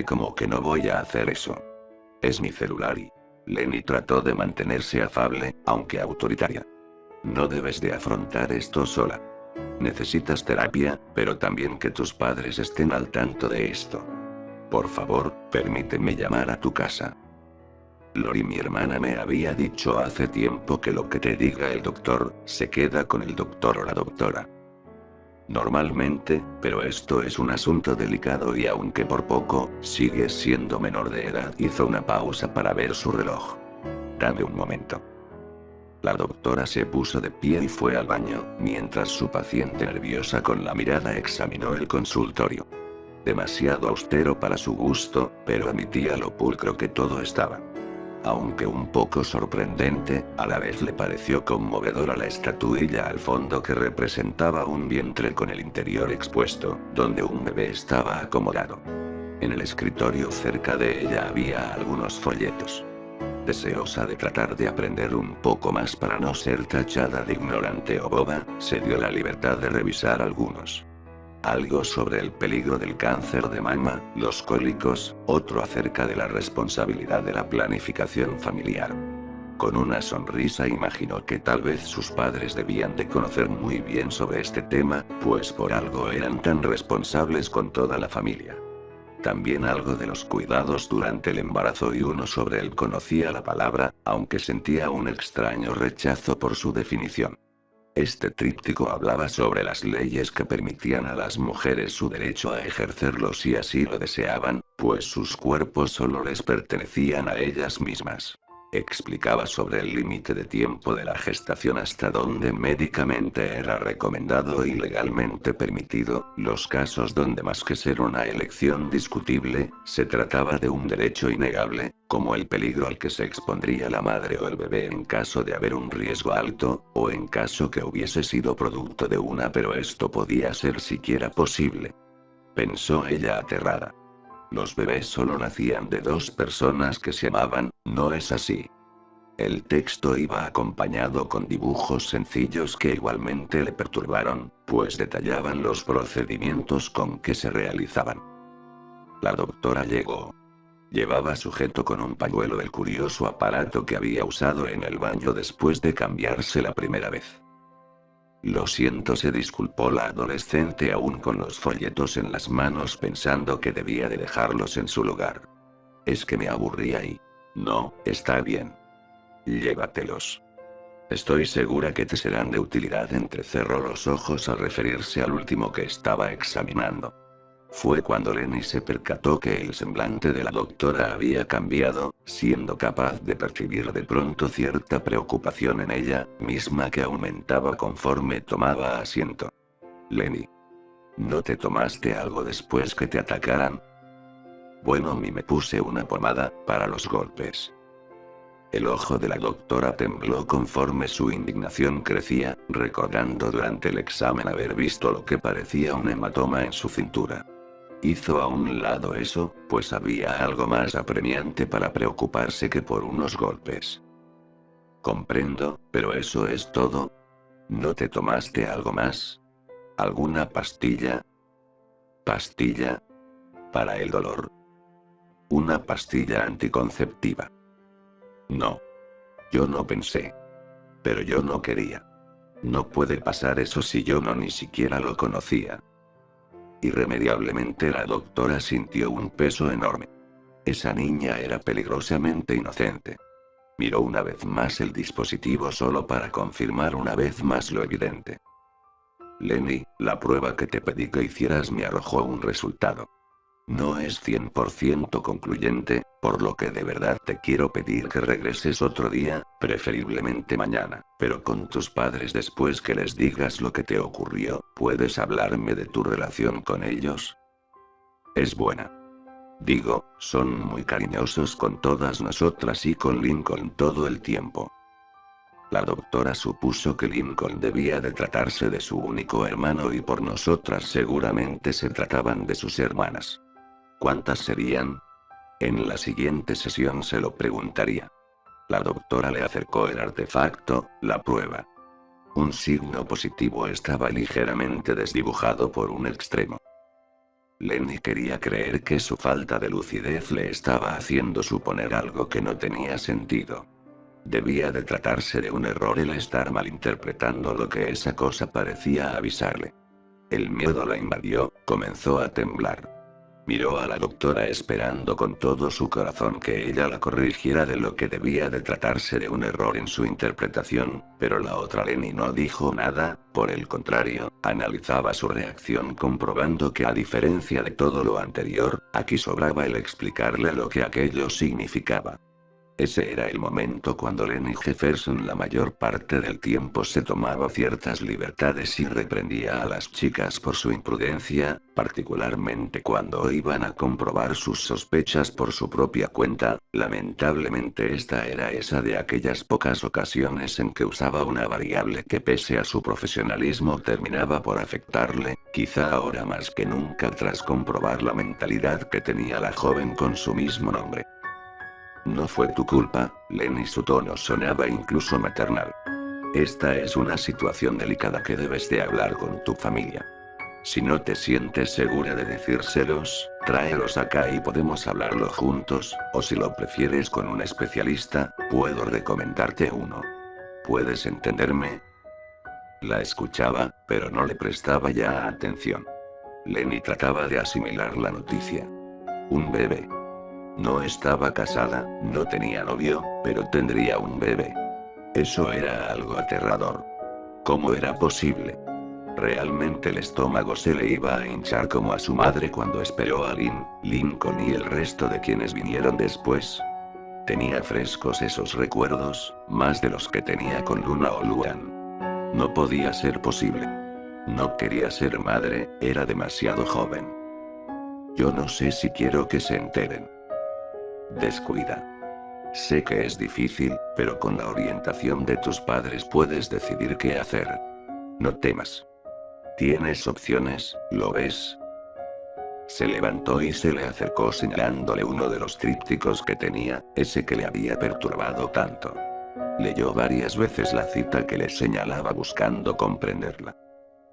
Como que no voy a hacer eso. Es mi celular y... Lenny trató de mantenerse afable, aunque autoritaria. No debes de afrontar esto sola. Necesitas terapia, pero también que tus padres estén al tanto de esto. Por favor, permíteme llamar a tu casa. Lori, mi hermana me había dicho hace tiempo que lo que te diga el doctor, se queda con el doctor o la doctora. Normalmente, pero esto es un asunto delicado y aunque por poco, sigues siendo menor de edad. Hizo una pausa para ver su reloj. Dame un momento. La doctora se puso de pie y fue al baño, mientras su paciente nerviosa con la mirada examinó el consultorio. Demasiado austero para su gusto, pero admitía lo pulcro que todo estaba. Aunque un poco sorprendente, a la vez le pareció conmovedora la estatuilla al fondo que representaba un vientre con el interior expuesto, donde un bebé estaba acomodado. En el escritorio cerca de ella había algunos folletos. Deseosa de tratar de aprender un poco más para no ser tachada de ignorante o boba, se dio la libertad de revisar algunos. Algo sobre el peligro del cáncer de mama, los cólicos, otro acerca de la responsabilidad de la planificación familiar. Con una sonrisa imaginó que tal vez sus padres debían de conocer muy bien sobre este tema, pues por algo eran tan responsables con toda la familia. También algo de los cuidados durante el embarazo y uno sobre él conocía la palabra, aunque sentía un extraño rechazo por su definición. Este tríptico hablaba sobre las leyes que permitían a las mujeres su derecho a ejercerlo si así lo deseaban, pues sus cuerpos solo les pertenecían a ellas mismas. Explicaba sobre el límite de tiempo de la gestación hasta donde médicamente era recomendado y legalmente permitido, los casos donde más que ser una elección discutible, se trataba de un derecho innegable, como el peligro al que se expondría la madre o el bebé en caso de haber un riesgo alto, o en caso que hubiese sido producto de una, pero esto podía ser siquiera posible. Pensó ella aterrada. Los bebés solo nacían de dos personas que se amaban, ¿no es así? El texto iba acompañado con dibujos sencillos que igualmente le perturbaron, pues detallaban los procedimientos con que se realizaban. La doctora llegó. Llevaba sujeto con un pañuelo el curioso aparato que había usado en el baño después de cambiarse la primera vez. Lo siento, se disculpó la adolescente aún con los folletos en las manos pensando que debía de dejarlos en su lugar. Es que me aburría y... No, está bien. Llévatelos. Estoy segura que te serán de utilidad. Entrecerró los ojos al referirse al último que estaba examinando. Fue cuando Lenny se percató que el semblante de la doctora había cambiado, siendo capaz de percibir de pronto cierta preocupación en ella, misma que aumentaba conforme tomaba asiento. Lenny. ¿No te tomaste algo después que te atacaran? Bueno, me puse una pomada, para los golpes. El ojo de la doctora tembló conforme su indignación crecía, recordando durante el examen haber visto lo que parecía un hematoma en su cintura. Hizo a un lado eso, pues había algo más apremiante para preocuparse que por unos golpes. Comprendo, pero eso es todo. ¿No te tomaste algo más? ¿Alguna pastilla? ¿Pastilla? Para el dolor. Una pastilla anticonceptiva. No. Yo no pensé. Pero yo no quería. No puede pasar eso si yo no ni siquiera lo conocía. Irremediablemente la doctora sintió un peso enorme. Esa niña era peligrosamente inocente. Miró una vez más el dispositivo solo para confirmar una vez más lo evidente. Lenny, la prueba que te pedí que hicieras me arrojó un resultado. No es 100% concluyente, por lo que de verdad te quiero pedir que regreses otro día, preferiblemente mañana, pero con tus padres después que les digas lo que te ocurrió. ¿Puedes hablarme de tu relación con ellos? Es buena. Digo, son muy cariñosos con todas nosotras y con Lincoln todo el tiempo. La doctora supuso que Lincoln debía de tratarse de su único hermano y por nosotras seguramente se trataban de sus hermanas. ¿Cuántas serían? En la siguiente sesión se lo preguntaría. La doctora le acercó el artefacto, la prueba. Un signo positivo estaba ligeramente desdibujado por un extremo. Lenny quería creer que su falta de lucidez le estaba haciendo suponer algo que no tenía sentido. Debía de tratarse de un error el estar malinterpretando lo que esa cosa parecía avisarle. El miedo la invadió, comenzó a temblar. Miró a la doctora esperando con todo su corazón que ella la corrigiera de lo que debía de tratarse de un error en su interpretación, pero la otra Lenny no dijo nada, por el contrario, analizaba su reacción comprobando que a diferencia de todo lo anterior, aquí sobraba el explicarle lo que aquello significaba. Ese era el momento cuando Lenny Jefferson la mayor parte del tiempo se tomaba ciertas libertades y reprendía a las chicas por su imprudencia, particularmente cuando iban a comprobar sus sospechas por su propia cuenta. Lamentablemente esta era esa de aquellas pocas ocasiones en que usaba una variable que pese a su profesionalismo terminaba por afectarle, quizá ahora más que nunca tras comprobar la mentalidad que tenía la joven con su mismo nombre. No fue tu culpa, Lenny. Su tono sonaba incluso maternal. Esta es una situación delicada que debes de hablar con tu familia. Si no te sientes segura de decírselos, tráelos acá y podemos hablarlo juntos, o si lo prefieres con un especialista, puedo recomendarte uno. ¿Puedes entenderme? La escuchaba, pero no le prestaba ya atención. Lenny trataba de asimilar la noticia. Un bebé. No estaba casada, no tenía novio, pero tendría un bebé. Eso era algo aterrador. ¿Cómo era posible? Realmente el estómago se le iba a hinchar como a su madre cuando esperó a Lincoln y el resto de quienes vinieron después. Tenía frescos esos recuerdos, más de los que tenía con Luna o Luan. No podía ser posible. No quería ser madre, era demasiado joven. Yo no sé si quiero que se enteren. Descuida. Sé que es difícil, pero con la orientación de tus padres puedes decidir qué hacer. No temas. Tienes opciones, ¿lo ves? Se levantó y se le acercó señalándole uno de los trípticos que tenía, ese que le había perturbado tanto. Leyó varias veces la cita que le señalaba buscando comprenderla.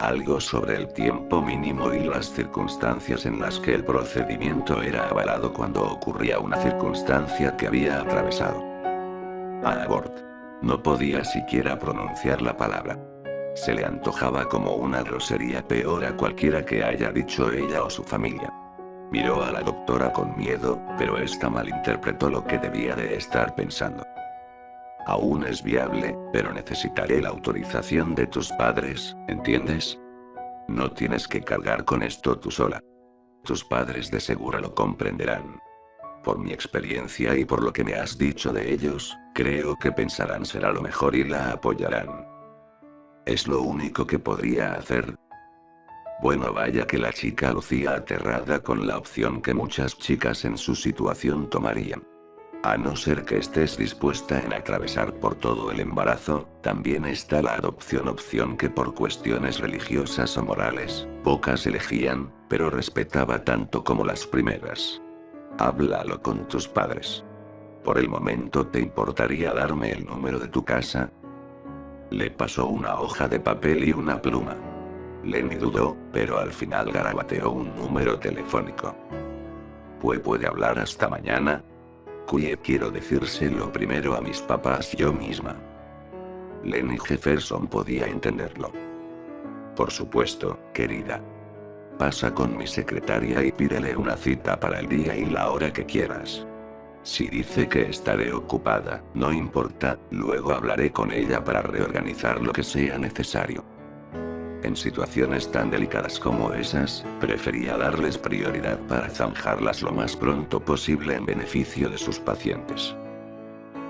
Algo sobre el tiempo mínimo y las circunstancias en las que el procedimiento era avalado cuando ocurría una circunstancia que había atravesado. Abort. No podía siquiera pronunciar la palabra. Se le antojaba como una grosería peor a cualquiera que haya dicho ella o su familia. Miró a la doctora con miedo, pero esta malinterpretó lo que debía de estar pensando. Aún es viable, pero necesitaré la autorización de tus padres, ¿entiendes? No tienes que cargar con esto tú sola. Tus padres de seguro lo comprenderán. Por mi experiencia y por lo que me has dicho de ellos, creo que pensarán será lo mejor y la apoyarán. Es lo único que podría hacer. Bueno, vaya que la chica lucía aterrada con la opción que muchas chicas en su situación tomarían. A no ser que estés dispuesta en atravesar por todo el embarazo, también está la adopción, opción que por cuestiones religiosas o morales, pocas elegían, pero respetaba tanto como las primeras. Háblalo con tus padres. Por el momento, ¿te importaría darme el número de tu casa? Le pasó una hoja de papel y una pluma. Lenny dudó, pero al final garabateó un número telefónico. ¿Puede hablar hasta mañana? Quiero decírselo primero a mis papás yo misma. Lenny Jefferson podía entenderlo. Por supuesto, querida. Pasa con mi secretaria y pídele una cita para el día y la hora que quieras. Si dice que estaré ocupada, no importa, luego hablaré con ella para reorganizar lo que sea necesario. En situaciones tan delicadas como esas, prefería darles prioridad para zanjarlas lo más pronto posible en beneficio de sus pacientes.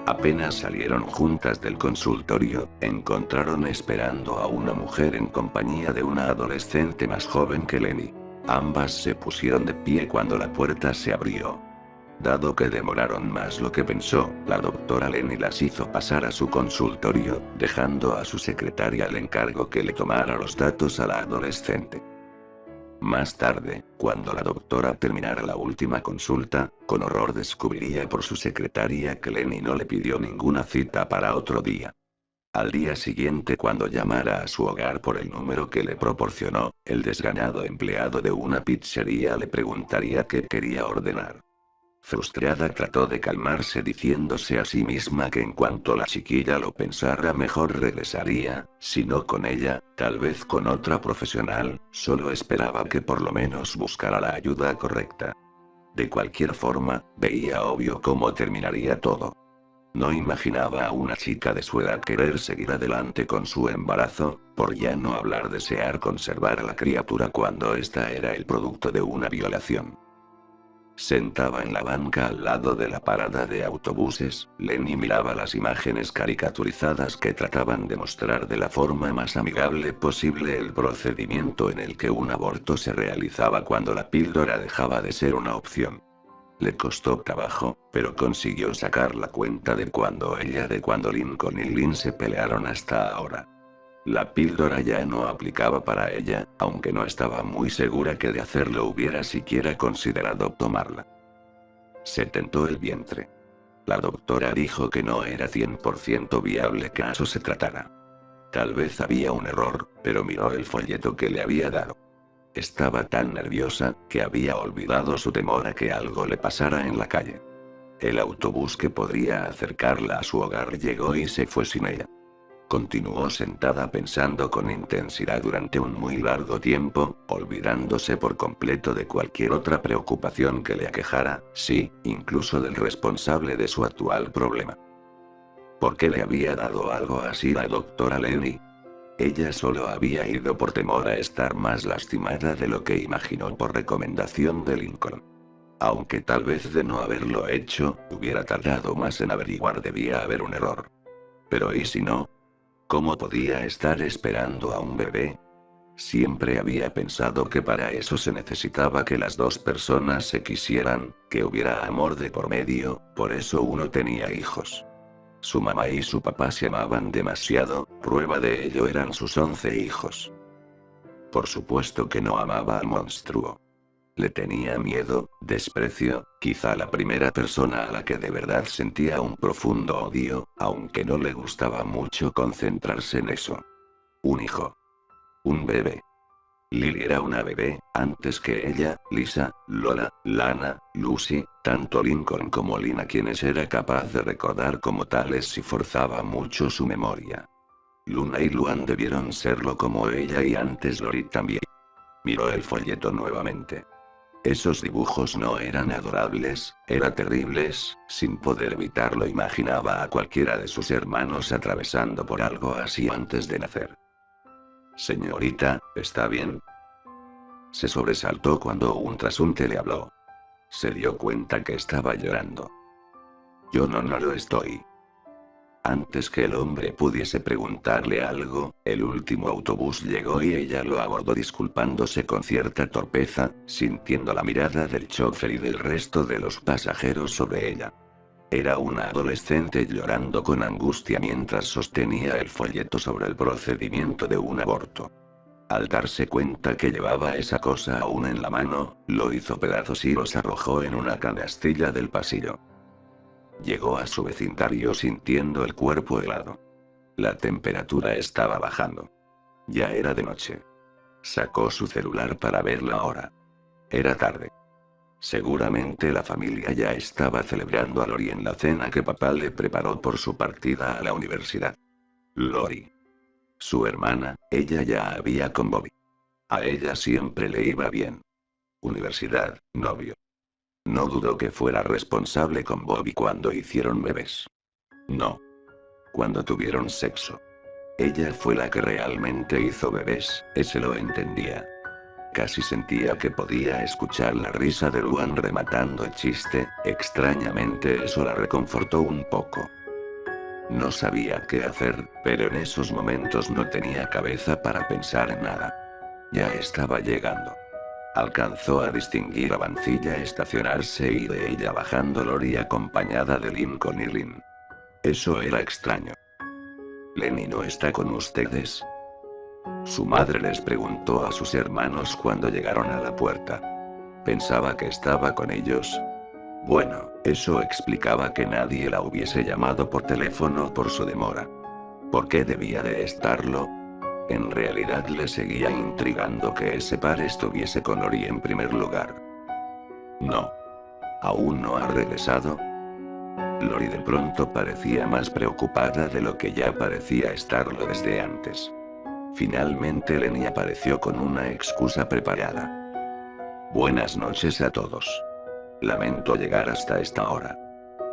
Apenas salieron juntas del consultorio, encontraron esperando a una mujer en compañía de una adolescente más joven que Lenny. Ambas se pusieron de pie cuando la puerta se abrió. Dado que demoraron más lo que pensó, la doctora Lenny las hizo pasar a su consultorio, dejando a su secretaria el encargo que le tomara los datos a la adolescente. Más tarde, cuando la doctora terminara la última consulta, con horror descubriría por su secretaria que Lenny no le pidió ninguna cita para otro día. Al día siguiente, cuando llamara a su hogar por el número que le proporcionó, el desganado empleado de una pizzería le preguntaría qué quería ordenar. Frustrada, trató de calmarse diciéndose a sí misma que en cuanto la chiquilla lo pensara mejor regresaría, si no con ella, tal vez con otra profesional. Solo esperaba que por lo menos buscara la ayuda correcta. De cualquier forma, veía obvio cómo terminaría todo. No imaginaba a una chica de su edad querer seguir adelante con su embarazo, por ya no hablar desear conservar a la criatura cuando ésta era el producto de una violación. Sentada en la banca al lado de la parada de autobuses, Lenny miraba las imágenes caricaturizadas que trataban de mostrar de la forma más amigable posible el procedimiento en el que un aborto se realizaba cuando la píldora dejaba de ser una opción. Le costó trabajo, pero consiguió sacar la cuenta de cuando Lincoln y Lynn se pelearon hasta ahora. La píldora ya no aplicaba para ella, aunque no estaba muy segura que de hacerlo hubiera siquiera considerado tomarla. Se tentó el vientre. La doctora dijo que no era 100% viable caso se tratara. Tal vez había un error, pero miró el folleto que le había dado. Estaba tan nerviosa, que había olvidado su temor a que algo le pasara en la calle. El autobús que podría acercarla a su hogar llegó y se fue sin ella. Continuó sentada pensando con intensidad durante un muy largo tiempo, olvidándose por completo de cualquier otra preocupación que le aquejara, sí, incluso del responsable de su actual problema. ¿Por qué le había dado algo así la doctora Lenny? Ella solo había ido por temor a estar más lastimada de lo que imaginó por recomendación de Lincoln. Aunque tal vez de no haberlo hecho, hubiera tardado más en averiguar, debía haber un error. Pero ¿y si no? ¿Cómo podía estar esperando a un bebé? Siempre había pensado que para eso se necesitaba que las dos personas se quisieran, que hubiera amor de por medio, por eso uno tenía hijos. Su mamá y su papá se amaban demasiado, prueba de ello eran sus 11 hijos. Por supuesto que no amaba al monstruo. Le tenía miedo, desprecio, quizá la primera persona a la que de verdad sentía un profundo odio, aunque no le gustaba mucho concentrarse en eso. Un hijo. Un bebé. Lily era una bebé, antes que ella, Lisa, Lola, Lana, Lucy, tanto Lincoln como Lina quienes era capaz de recordar como tales si forzaba mucho su memoria. Luna y Luan debieron serlo como ella y antes Lori también. Miró el folleto nuevamente. Esos dibujos no eran adorables, eran terribles, sin poder evitarlo imaginaba a cualquiera de sus hermanos atravesando por algo así antes de nacer. Señorita, ¿está bien? Se sobresaltó cuando un trasunte le habló. Se dio cuenta que estaba llorando. Yo no lo estoy. Antes que el hombre pudiese preguntarle algo, el último autobús llegó y ella lo abordó disculpándose con cierta torpeza, sintiendo la mirada del chofer y del resto de los pasajeros sobre ella. Era una adolescente llorando con angustia mientras sostenía el folleto sobre el procedimiento de un aborto. Al darse cuenta que llevaba esa cosa aún en la mano, lo hizo pedazos y los arrojó en una canastilla del pasillo. Llegó a su vecindario sintiendo el cuerpo helado. La temperatura estaba bajando. Ya era de noche. Sacó su celular para ver la hora. Era tarde. Seguramente la familia ya estaba celebrando a Lori en la cena que papá le preparó por su partida a la universidad. Lori. Su hermana, ella ya había con Bobby. A ella siempre le iba bien. Universidad, novio. No dudó que fuera responsable con Bobby cuando hicieron bebés. No. Cuando tuvieron sexo. Ella fue la que realmente hizo bebés, ese lo entendía. Casi sentía que podía escuchar la risa de Luan rematando el chiste, extrañamente eso la reconfortó un poco. No sabía qué hacer, pero en esos momentos no tenía cabeza para pensar en nada. Ya estaba llegando. Alcanzó a distinguir a Vancilla estacionarse y de ella bajando Lori acompañada de Lincoln y Lynn. Eso era extraño. ¿Lenny no está con ustedes? Su madre les preguntó a sus hermanos cuando llegaron a la puerta. Pensaba que estaba con ellos. Bueno, eso explicaba que nadie la hubiese llamado por teléfono por su demora. ¿Por qué debía de estarlo? En realidad le seguía intrigando que ese par estuviese con Lori en primer lugar. No. ¿Aún no ha regresado? Lori de pronto parecía más preocupada de lo que ya parecía estarlo desde antes. Finalmente Lenny apareció con una excusa preparada. Buenas noches a todos. Lamento llegar hasta esta hora.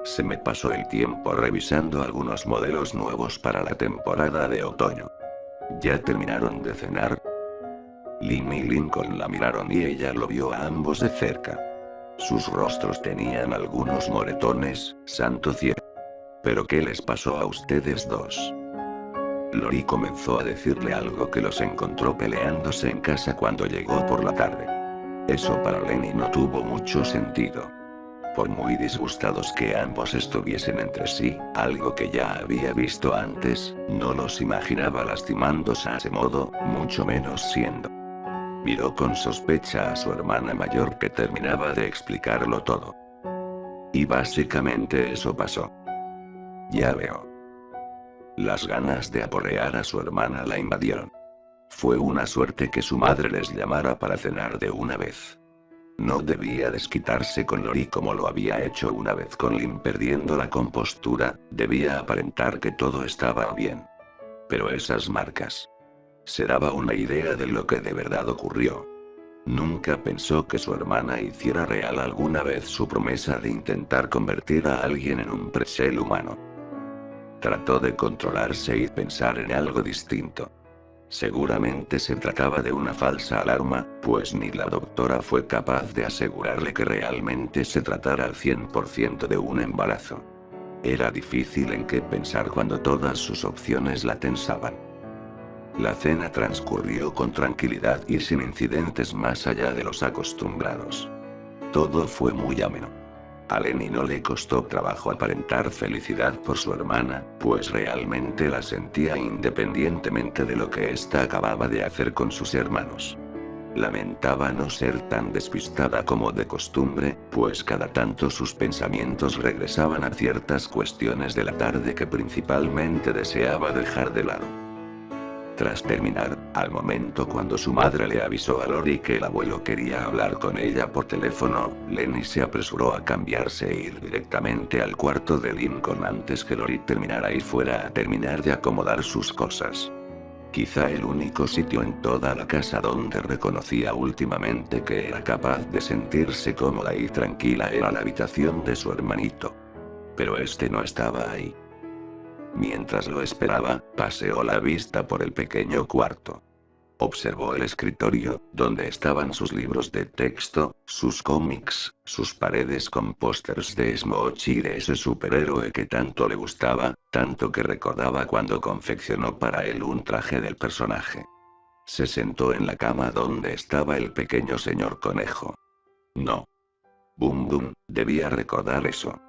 Se me pasó el tiempo revisando algunos modelos nuevos para la temporada de otoño. ¿Ya terminaron de cenar? Lynn y Lincoln la miraron y ella lo vio a ambos de cerca. Sus rostros tenían algunos moretones, santo cielo. ¿Pero qué les pasó a ustedes dos? Lori comenzó a decirle algo que los encontró peleándose en casa cuando llegó por la tarde. Eso para Lenny no tuvo mucho sentido. Por muy disgustados que ambos estuviesen entre sí, algo que ya había visto antes, no los imaginaba lastimándose a ese modo, mucho menos siendo. Miró con sospecha a su hermana mayor que terminaba de explicarlo todo. Y básicamente eso pasó. Ya veo. Las ganas de aporrear a su hermana la invadieron. Fue una suerte que su madre les llamara para cenar de una vez. No debía desquitarse con Lori como lo había hecho una vez con Lynn perdiendo la compostura, debía aparentar que todo estaba bien. Pero esas marcas. Se daba una idea de lo que de verdad ocurrió. Nunca pensó que su hermana hiciera real alguna vez su promesa de intentar convertir a alguien en un presel humano. Trató de controlarse y pensar en algo distinto. Seguramente se trataba de una falsa alarma, pues ni la doctora fue capaz de asegurarle que realmente se tratara al 100% de un embarazo. Era difícil en qué pensar cuando todas sus opciones la tensaban. La cena transcurrió con tranquilidad y sin incidentes más allá de los acostumbrados. Todo fue muy ameno. A Lenny no le costó trabajo aparentar felicidad por su hermana, pues realmente la sentía independientemente de lo que ésta acababa de hacer con sus hermanos. Lamentaba no ser tan despistada como de costumbre, pues cada tanto sus pensamientos regresaban a ciertas cuestiones de la tarde que principalmente deseaba dejar de lado. Tras terminar, al momento cuando su madre le avisó a Lori que el abuelo quería hablar con ella por teléfono, Lenny se apresuró a cambiarse e ir directamente al cuarto de Lincoln antes que Lori terminara y fuera a terminar de acomodar sus cosas. Quizá el único sitio en toda la casa donde reconocía últimamente que era capaz de sentirse cómoda y tranquila era la habitación de su hermanito. Pero este no estaba ahí. Mientras lo esperaba, paseó la vista por el pequeño cuarto. Observó el escritorio, donde estaban sus libros de texto, sus cómics, sus paredes con pósters de Smosh y de ese superhéroe que tanto le gustaba, tanto que recordaba cuando confeccionó para él un traje del personaje. Se sentó en la cama donde estaba el pequeño señor conejo. No. Boom Boom, debía recordar eso.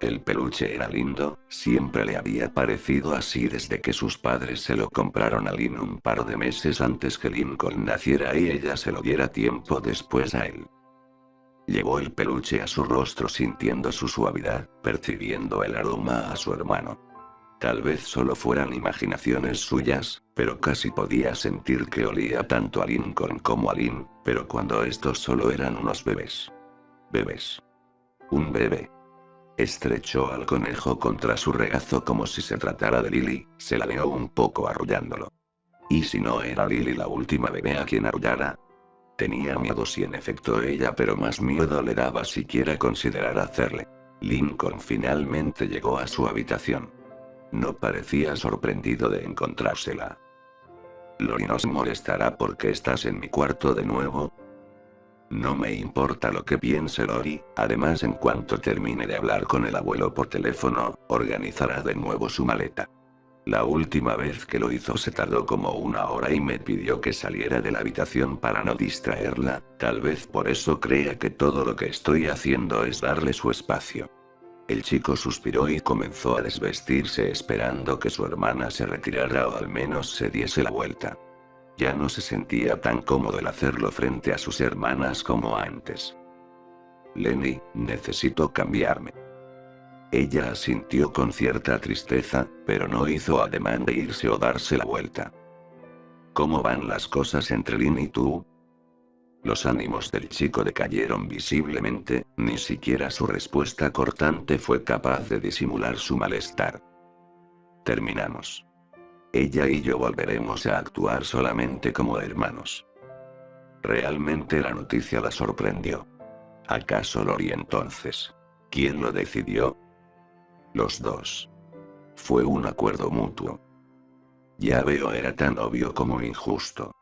El peluche era lindo, siempre le había parecido así desde que sus padres se lo compraron a Lynn un par de meses antes que Lincoln naciera y ella se lo diera tiempo después a él. Llevó el peluche a su rostro sintiendo su suavidad, percibiendo el aroma a su hermano. Tal vez solo fueran imaginaciones suyas, pero casi podía sentir que olía tanto a Lincoln como a Lynn, pero cuando estos solo eran unos bebés. Bebés. Un bebé. Estrechó al conejo contra su regazo como si se tratara de Lily, se ladeó un poco arrullándolo. ¿Y si no era Lily la última bebé a quien arrullara? Tenía miedo si en efecto ella, pero más miedo le daba siquiera considerar hacerle. Lincoln finalmente llegó a su habitación. No parecía sorprendido de encontrársela. Lori nos molestará porque estás en mi cuarto de nuevo. No me importa lo que piense Lori, además en cuanto termine de hablar con el abuelo por teléfono, organizará de nuevo su maleta. La última vez que lo hizo se tardó como 1 hora y me pidió que saliera de la habitación para no distraerla, tal vez por eso crea que todo lo que estoy haciendo es darle su espacio. El chico suspiró y comenzó a desvestirse esperando que su hermana se retirara o al menos se diese la vuelta. Ya no se sentía tan cómodo el hacerlo frente a sus hermanas como antes. Lenny, necesito cambiarme. Ella asintió con cierta tristeza, pero no hizo ademán de irse o darse la vuelta. ¿Cómo van las cosas entre Lynn y tú? Los ánimos del chico decayeron visiblemente, ni siquiera su respuesta cortante fue capaz de disimular su malestar. Terminamos. Ella y yo volveremos a actuar solamente como hermanos. Realmente la noticia la sorprendió. ¿Acaso Lori entonces? ¿Quién lo decidió? Los dos. Fue un acuerdo mutuo. Ya veo, era tan obvio como injusto.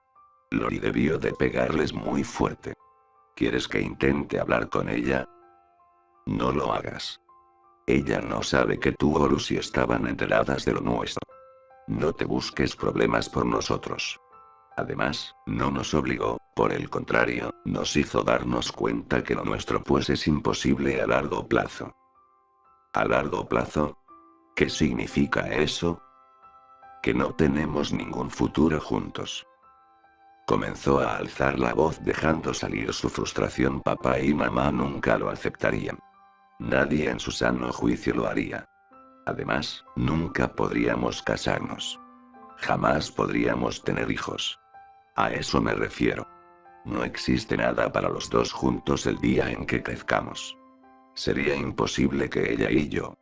Lori debió de pegarles muy fuerte. ¿Quieres que intente hablar con ella? No lo hagas. Ella no sabe que tú o Lucy estaban enteradas de lo nuestro. No te busques problemas por nosotros. Además, no nos obligó, por el contrario, nos hizo darnos cuenta que lo nuestro pues es imposible a largo plazo. ¿A largo plazo? ¿Qué significa eso? Que no tenemos ningún futuro juntos. Comenzó a alzar la voz dejando salir su frustración. Papá y mamá nunca lo aceptarían. Nadie en su sano juicio lo haría. Además, nunca podríamos casarnos. Jamás podríamos tener hijos. A eso me refiero. No existe nada para los dos juntos el día en que crezcamos. Sería imposible que ella y yo.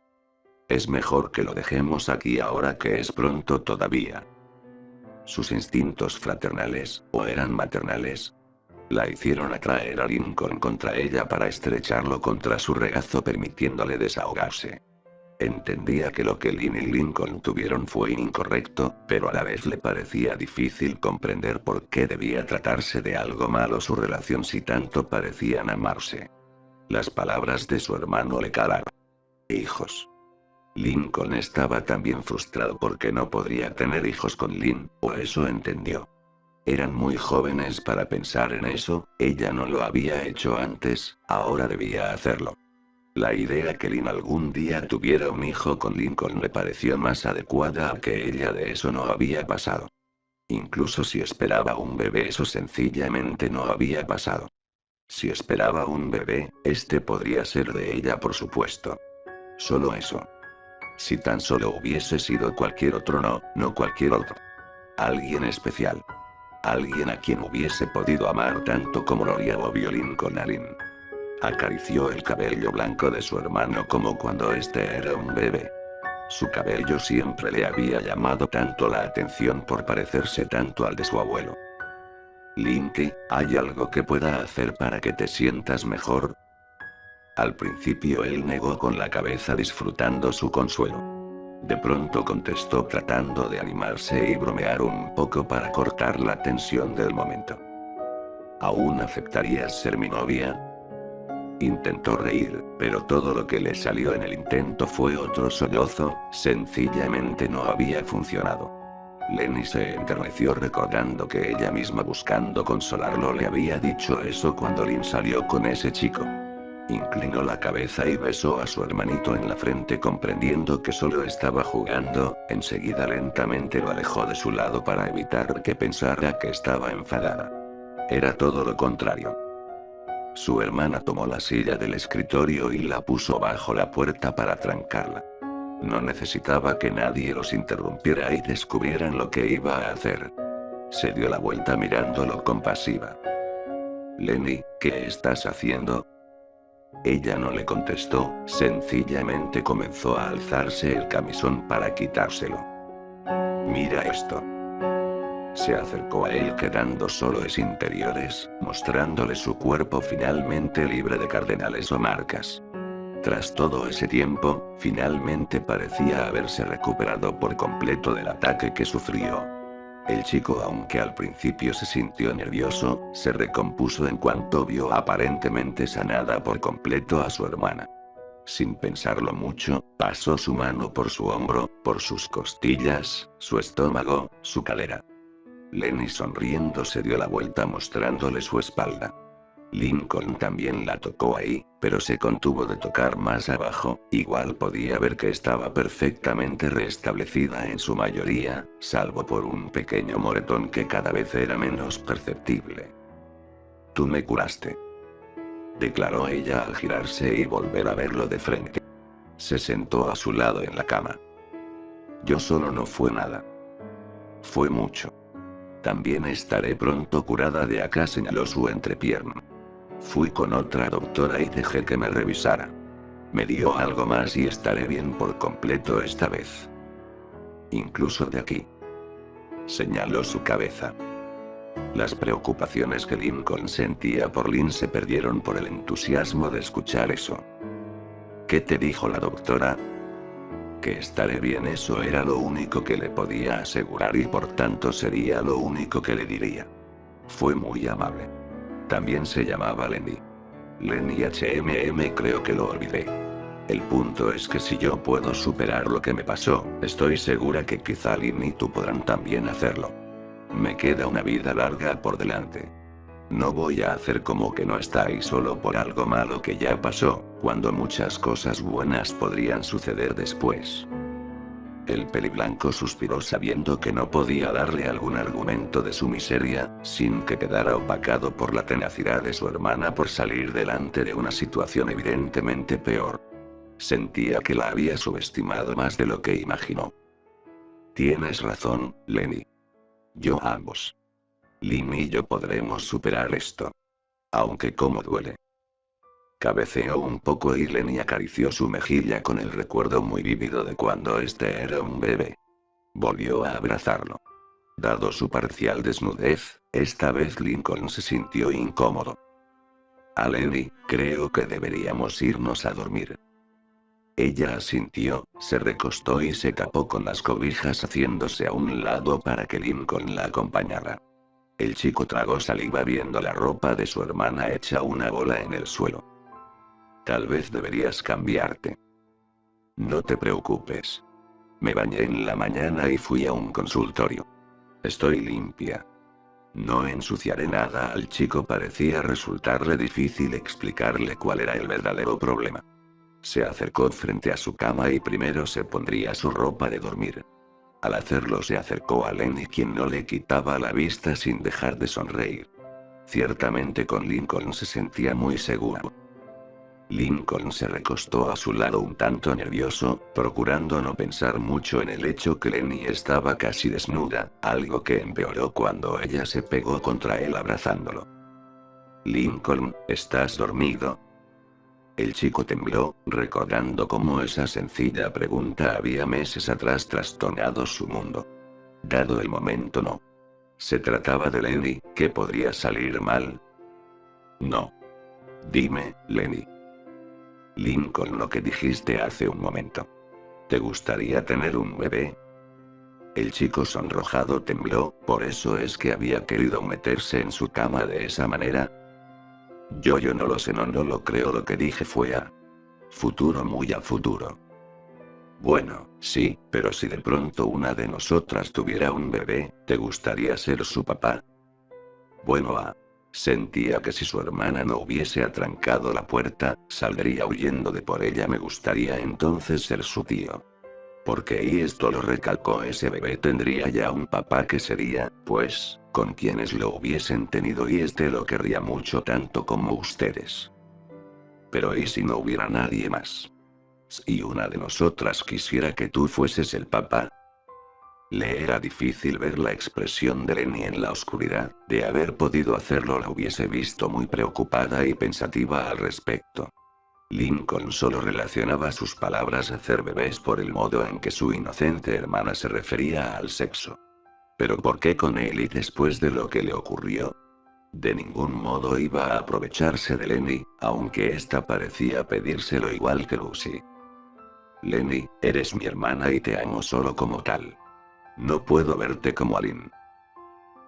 Es mejor que lo dejemos aquí ahora que es pronto todavía. Sus instintos fraternales, o eran maternales, la hicieron atraer a Lincoln contra ella para estrecharlo contra su regazo permitiéndole desahogarse. Entendía que lo que Lynn y Lincoln tuvieron fue incorrecto, pero a la vez le parecía difícil comprender por qué debía tratarse de algo malo su relación si tanto parecían amarse. Las palabras de su hermano le calaron. Hijos. Lincoln estaba también frustrado porque no podría tener hijos con Lynn, o eso entendió. Eran muy jóvenes para pensar en eso, ella no lo había hecho antes, ahora debía hacerlo. La idea que Lynn algún día tuviera un hijo con Lincoln le pareció más adecuada a que ella de eso no había pasado. Incluso si esperaba un bebé, eso sencillamente no había pasado. Si esperaba un bebé, este podría ser de ella, por supuesto. Solo eso. Si tan solo hubiese sido cualquier otro, no cualquier otro. Alguien especial. Alguien a quien hubiese podido amar tanto como lo haría Bobby Lincoln a Lynn. Acarició el cabello blanco de su hermano como cuando este era un bebé. Su cabello siempre le había llamado tanto la atención por parecerse tanto al de su abuelo. Linky, ¿hay algo que pueda hacer para que te sientas mejor? Al principio él negó con la cabeza disfrutando su consuelo. De pronto contestó tratando de animarse y bromear un poco para cortar la tensión del momento. ¿Aún aceptarías ser mi novia? Intentó reír, pero todo lo que le salió en el intento fue otro sollozo, sencillamente no había funcionado. Lenny se enterneció recordando que ella misma buscando consolarlo le había dicho eso cuando Lynn salió con ese chico. Inclinó la cabeza y besó a su hermanito en la frente comprendiendo que solo estaba jugando, enseguida lentamente lo alejó de su lado para evitar que pensara que estaba enfadada. Era todo lo contrario. Su hermana tomó la silla del escritorio y la puso bajo la puerta para trancarla. No necesitaba que nadie los interrumpiera y descubrieran lo que iba a hacer. Se dio la vuelta mirándolo compasiva. Lenny, ¿qué estás haciendo? Ella no le contestó, sencillamente comenzó a alzarse el camisón para quitárselo. Mira esto. Se acercó a él quedando solo en interiores, mostrándole su cuerpo finalmente libre de cardenales o marcas. Tras todo ese tiempo, finalmente parecía haberse recuperado por completo del ataque que sufrió. El chico, aunque al principio se sintió nervioso, se recompuso en cuanto vio aparentemente sanada por completo a su hermana. Sin pensarlo mucho, pasó su mano por su hombro, por sus costillas, su estómago, su cadera. Lenny sonriendo se dio la vuelta mostrándole su espalda. Lincoln también la tocó ahí, pero se contuvo de tocar más abajo, igual podía ver que estaba perfectamente restablecida en su mayoría, salvo por un pequeño moretón que cada vez era menos perceptible. Tú me curaste, declaró ella al girarse y volver a verlo de frente. Se sentó a su lado en la cama. Yo solo no fue nada. Fue mucho. También estaré pronto curada de acá, señaló su entrepierna. Fui con otra doctora y dejé que me revisara. Me dio algo más y estaré bien por completo esta vez. Incluso de aquí. Señaló su cabeza. Las preocupaciones que Lincoln sentía por Lynn se perdieron por el entusiasmo de escuchar eso. ¿Qué te dijo la doctora? Que estaré bien, eso era lo único que le podía asegurar y por tanto sería lo único que le diría. Fue muy amable. También se llamaba Lenny. Lenny HMM, creo que lo olvidé. El punto es que si yo puedo superar lo que me pasó, estoy segura que quizá Lynn y tú podrán también hacerlo. Me queda una vida larga por delante. No voy a hacer como que no estáis solo por algo malo que ya pasó, cuando muchas cosas buenas podrían suceder después. El peliblanco suspiró sabiendo que no podía darle algún argumento de su miseria, sin que quedara opacado por la tenacidad de su hermana por salir delante de una situación evidentemente peor. Sentía que la había subestimado más de lo que imaginó. Tienes razón, Lenny. Yo ambos. Lynn y yo podremos superar esto. Aunque como duele. Cabeceó un poco y Lenny acarició su mejilla con el recuerdo muy vívido de cuando este era un bebé. Volvió a abrazarlo. Dado su parcial desnudez, esta vez Lincoln se sintió incómodo. A Lenny, creo que deberíamos irnos a dormir. Ella asintió, se recostó y se tapó con las cobijas haciéndose a un lado para que Lincoln la acompañara. El chico tragó saliva viendo la ropa de su hermana hecha una bola en el suelo. Tal vez deberías cambiarte. No te preocupes. Me bañé en la mañana y fui a un consultorio. Estoy limpia. No ensuciaré nada. Al chico parecía resultarle difícil explicarle cuál era el verdadero problema. Se acercó frente a su cama y primero se pondría su ropa de dormir. Al hacerlo se acercó a Lenny, quien no le quitaba la vista sin dejar de sonreír. Ciertamente con Lincoln se sentía muy seguro. Lincoln se recostó a su lado un tanto nervioso, procurando no pensar mucho en el hecho que Lenny estaba casi desnuda, algo que empeoró cuando ella se pegó contra él abrazándolo. Lincoln, ¿estás dormido? El chico tembló, recordando cómo esa sencilla pregunta había meses atrás trastornado su mundo. Dado el momento no. Se trataba de Lenny, ¿qué podría salir mal? No. Dime, Lenny. Lincoln, lo que dijiste hace un momento. ¿Te gustaría tener un bebé? El chico sonrojado tembló, por eso es que había querido meterse en su cama de esa manera. Yo no lo sé, no lo creo, lo que dije fue a futuro, muy a futuro. Bueno, sí, pero si de pronto una de nosotras tuviera un bebé, ¿te gustaría ser su papá? Bueno, sentía que si su hermana no hubiese atrancado la puerta, saldría huyendo de por ella. Me gustaría entonces ser su tío. Porque, y esto lo recalcó, ese bebé tendría ya un papá que sería, pues, con quienes lo hubiesen tenido y este lo querría mucho tanto como ustedes. Pero ¿y si no hubiera nadie más? Si una de nosotras quisiera que tú fueses el papá. Le era difícil ver la expresión de Lenny en la oscuridad. De haber podido hacerlo la hubiese visto muy preocupada y pensativa al respecto. Lincoln solo relacionaba sus palabras hacer bebés por el modo en que su inocente hermana se refería al sexo. Pero ¿por qué con él y después de lo que le ocurrió? De ningún modo iba a aprovecharse de Lenny, aunque ésta parecía pedírselo igual que Lucy. Lenny, eres mi hermana y te amo solo como tal. No puedo verte como a Lynn.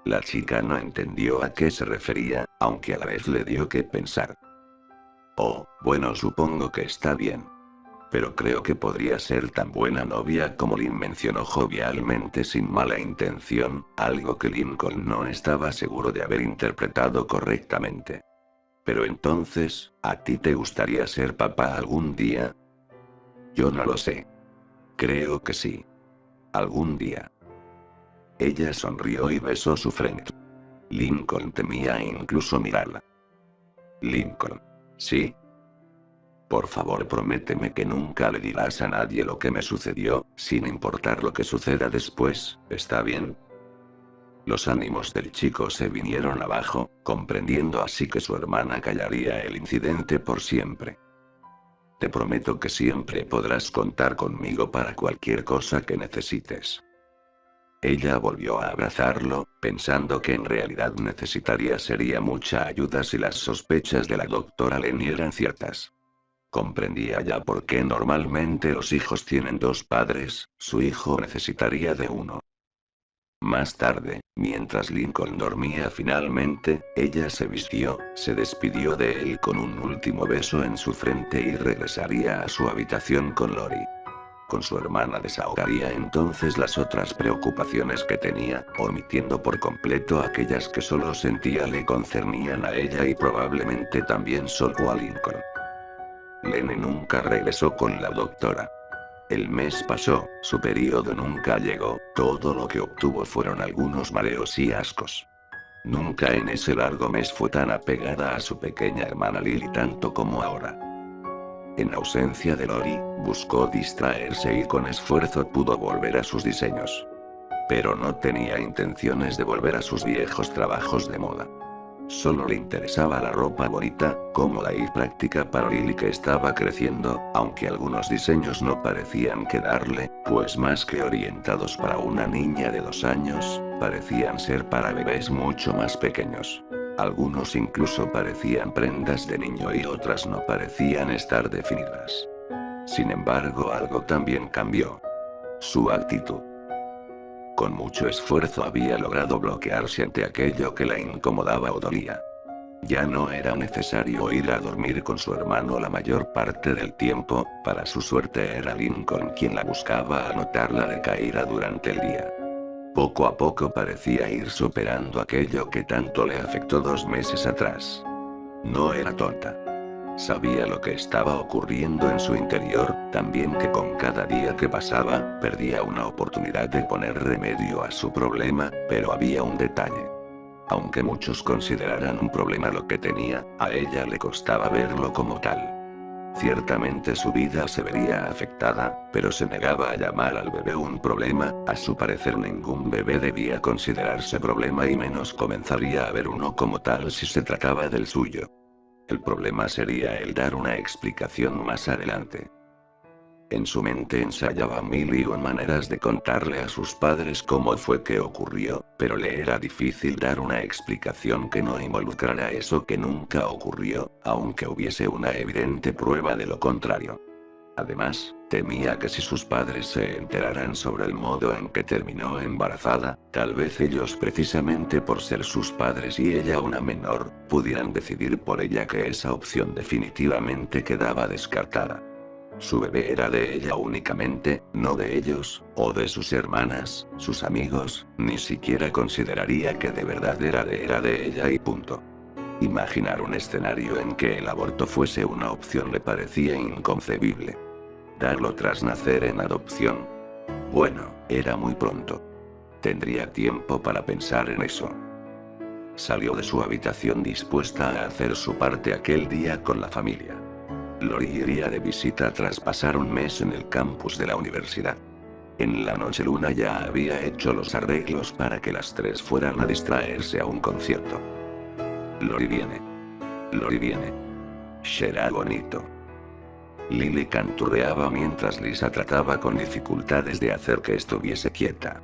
La chica no entendió a qué se refería, aunque a la vez le dio que pensar. Oh, bueno, supongo que está bien. Pero creo que podría ser tan buena novia como Lynn mencionó jovialmente sin mala intención, algo que Lincoln no estaba seguro de haber interpretado correctamente. Pero entonces, ¿a ti te gustaría ser papá algún día? Yo no lo sé. Creo que sí. Algún día. Ella sonrió y besó su frente. Lincoln temía incluso mirarla. Lincoln. ¿Sí? Por favor, prométeme que nunca le dirás a nadie lo que me sucedió, sin importar lo que suceda después, ¿está bien? Los ánimos del chico se vinieron abajo, comprendiendo así que su hermana callaría el incidente por siempre. Te prometo que siempre podrás contar conmigo para cualquier cosa que necesites. Ella volvió a abrazarlo, pensando que en realidad sería mucha ayuda si las sospechas de la doctora Lenny eran ciertas. Comprendía ya por qué normalmente los hijos tienen dos padres, su hijo necesitaría de uno. Más tarde, mientras Lincoln dormía finalmente, ella se vistió, se despidió de él con un último beso en su frente y regresaría a su habitación con Lori. Con su hermana desahogaría entonces las otras preocupaciones que tenía, omitiendo por completo aquellas que solo sentía le concernían a ella y probablemente también solo a Lincoln. Lenny nunca regresó con la doctora. El mes pasó, su periodo nunca llegó, todo lo que obtuvo fueron algunos mareos y ascos. Nunca en ese largo mes fue tan apegada a su pequeña hermana Lily tanto como ahora. En ausencia de Lori, buscó distraerse y con esfuerzo pudo volver a sus diseños. Pero no tenía intenciones de volver a sus viejos trabajos de moda. Solo le interesaba la ropa bonita, cómoda y práctica para Lily que estaba creciendo, aunque algunos diseños no parecían quedarle, pues más que orientados para una niña de 2 años, parecían ser para bebés mucho más pequeños. Algunos incluso parecían prendas de niño y otras no parecían estar definidas. Sin embargo, algo también cambió. Su actitud. Con mucho esfuerzo había logrado bloquearse ante aquello que la incomodaba o dolía. Ya no era necesario ir a dormir con su hermano la mayor parte del tiempo, para su suerte era Lincoln quien la buscaba a notar la decaída durante el día. Poco a poco parecía ir superando aquello que tanto le afectó 2 meses atrás. No era tonta. Sabía lo que estaba ocurriendo en su interior, también que con cada día que pasaba, perdía una oportunidad de poner remedio a su problema, pero había un detalle. Aunque muchos consideraran un problema lo que tenía, a ella le costaba verlo como tal. Ciertamente su vida se vería afectada, pero se negaba a llamar al bebé un problema, a su parecer ningún bebé debía considerarse problema y menos comenzaría a ver uno como tal si se trataba del suyo. El problema sería el dar una explicación más adelante. En su mente ensayaba mil y un maneras de contarle a sus padres cómo fue que ocurrió, pero le era difícil dar una explicación que no involucrara eso que nunca ocurrió, aunque hubiese una evidente prueba de lo contrario. Además, temía que si sus padres se enteraran sobre el modo en que terminó embarazada, tal vez ellos precisamente por ser sus padres y ella una menor, pudieran decidir por ella que esa opción definitivamente quedaba descartada. Su bebé era de ella únicamente, no de ellos, o de sus hermanas, sus amigos, ni siquiera consideraría que de verdad era de ella y punto. Imaginar un escenario en que el aborto fuese una opción le parecía inconcebible. Darlo tras nacer en adopción. Bueno, era muy pronto. Tendría tiempo para pensar en eso. Salió de su habitación dispuesta a hacer su parte aquel día con la familia. Lori iría de visita tras pasar un mes en el campus de la universidad. En la noche Luna ya había hecho los arreglos para que las tres fueran a distraerse a un concierto. Lori viene. Lori viene. Será bonito. Lily canturreaba mientras Lisa trataba con dificultades de hacer que estuviese quieta.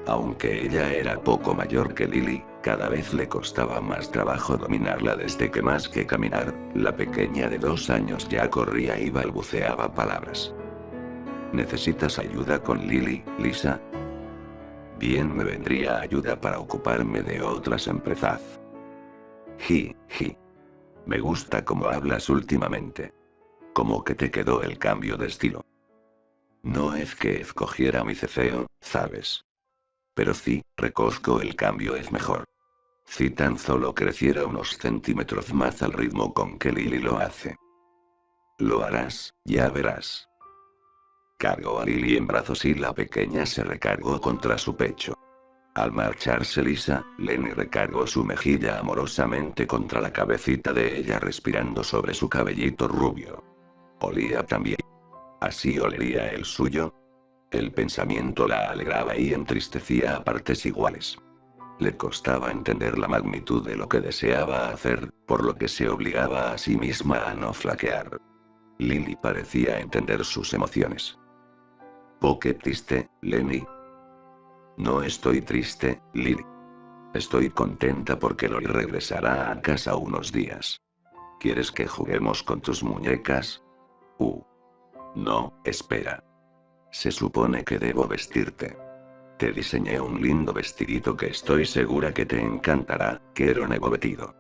Aunque ella era poco mayor que Lily, cada vez le costaba más trabajo dominarla desde que más que caminar, la pequeña de 2 años ya corría y balbuceaba palabras. ¿Necesitas ayuda con Lily, Lisa? Bien, me vendría ayuda para ocuparme de otras empezad. Ji. Me gusta cómo hablas últimamente. ¿Cómo que te quedó el cambio de estilo? No es que escogiera mi ceceo, ¿sabes? Pero sí, reconozco el cambio es mejor. Si tan solo creciera unos centímetros más al ritmo con que Lily lo hace. Lo harás, ya verás. Cargó a Lily en brazos y la pequeña se recargó contra su pecho. Al marcharse Lisa, Lenny recargó su mejilla amorosamente contra la cabecita de ella respirando sobre su cabellito rubio. Olía también. ¿Así olería el suyo? El pensamiento la alegraba y entristecía a partes iguales. Le costaba entender la magnitud de lo que deseaba hacer, por lo que se obligaba a sí misma a no flaquear. Lily parecía entender sus emociones. «Oh, qué triste, Lenny». «No estoy triste, Lily. Estoy contenta porque Lori regresará a casa unos días. ¿Quieres que juguemos con tus muñecas?» No, espera. Se supone que debo vestirte. Te diseñé un lindo vestidito que estoy segura que te encantará, quiero nuevo vestido.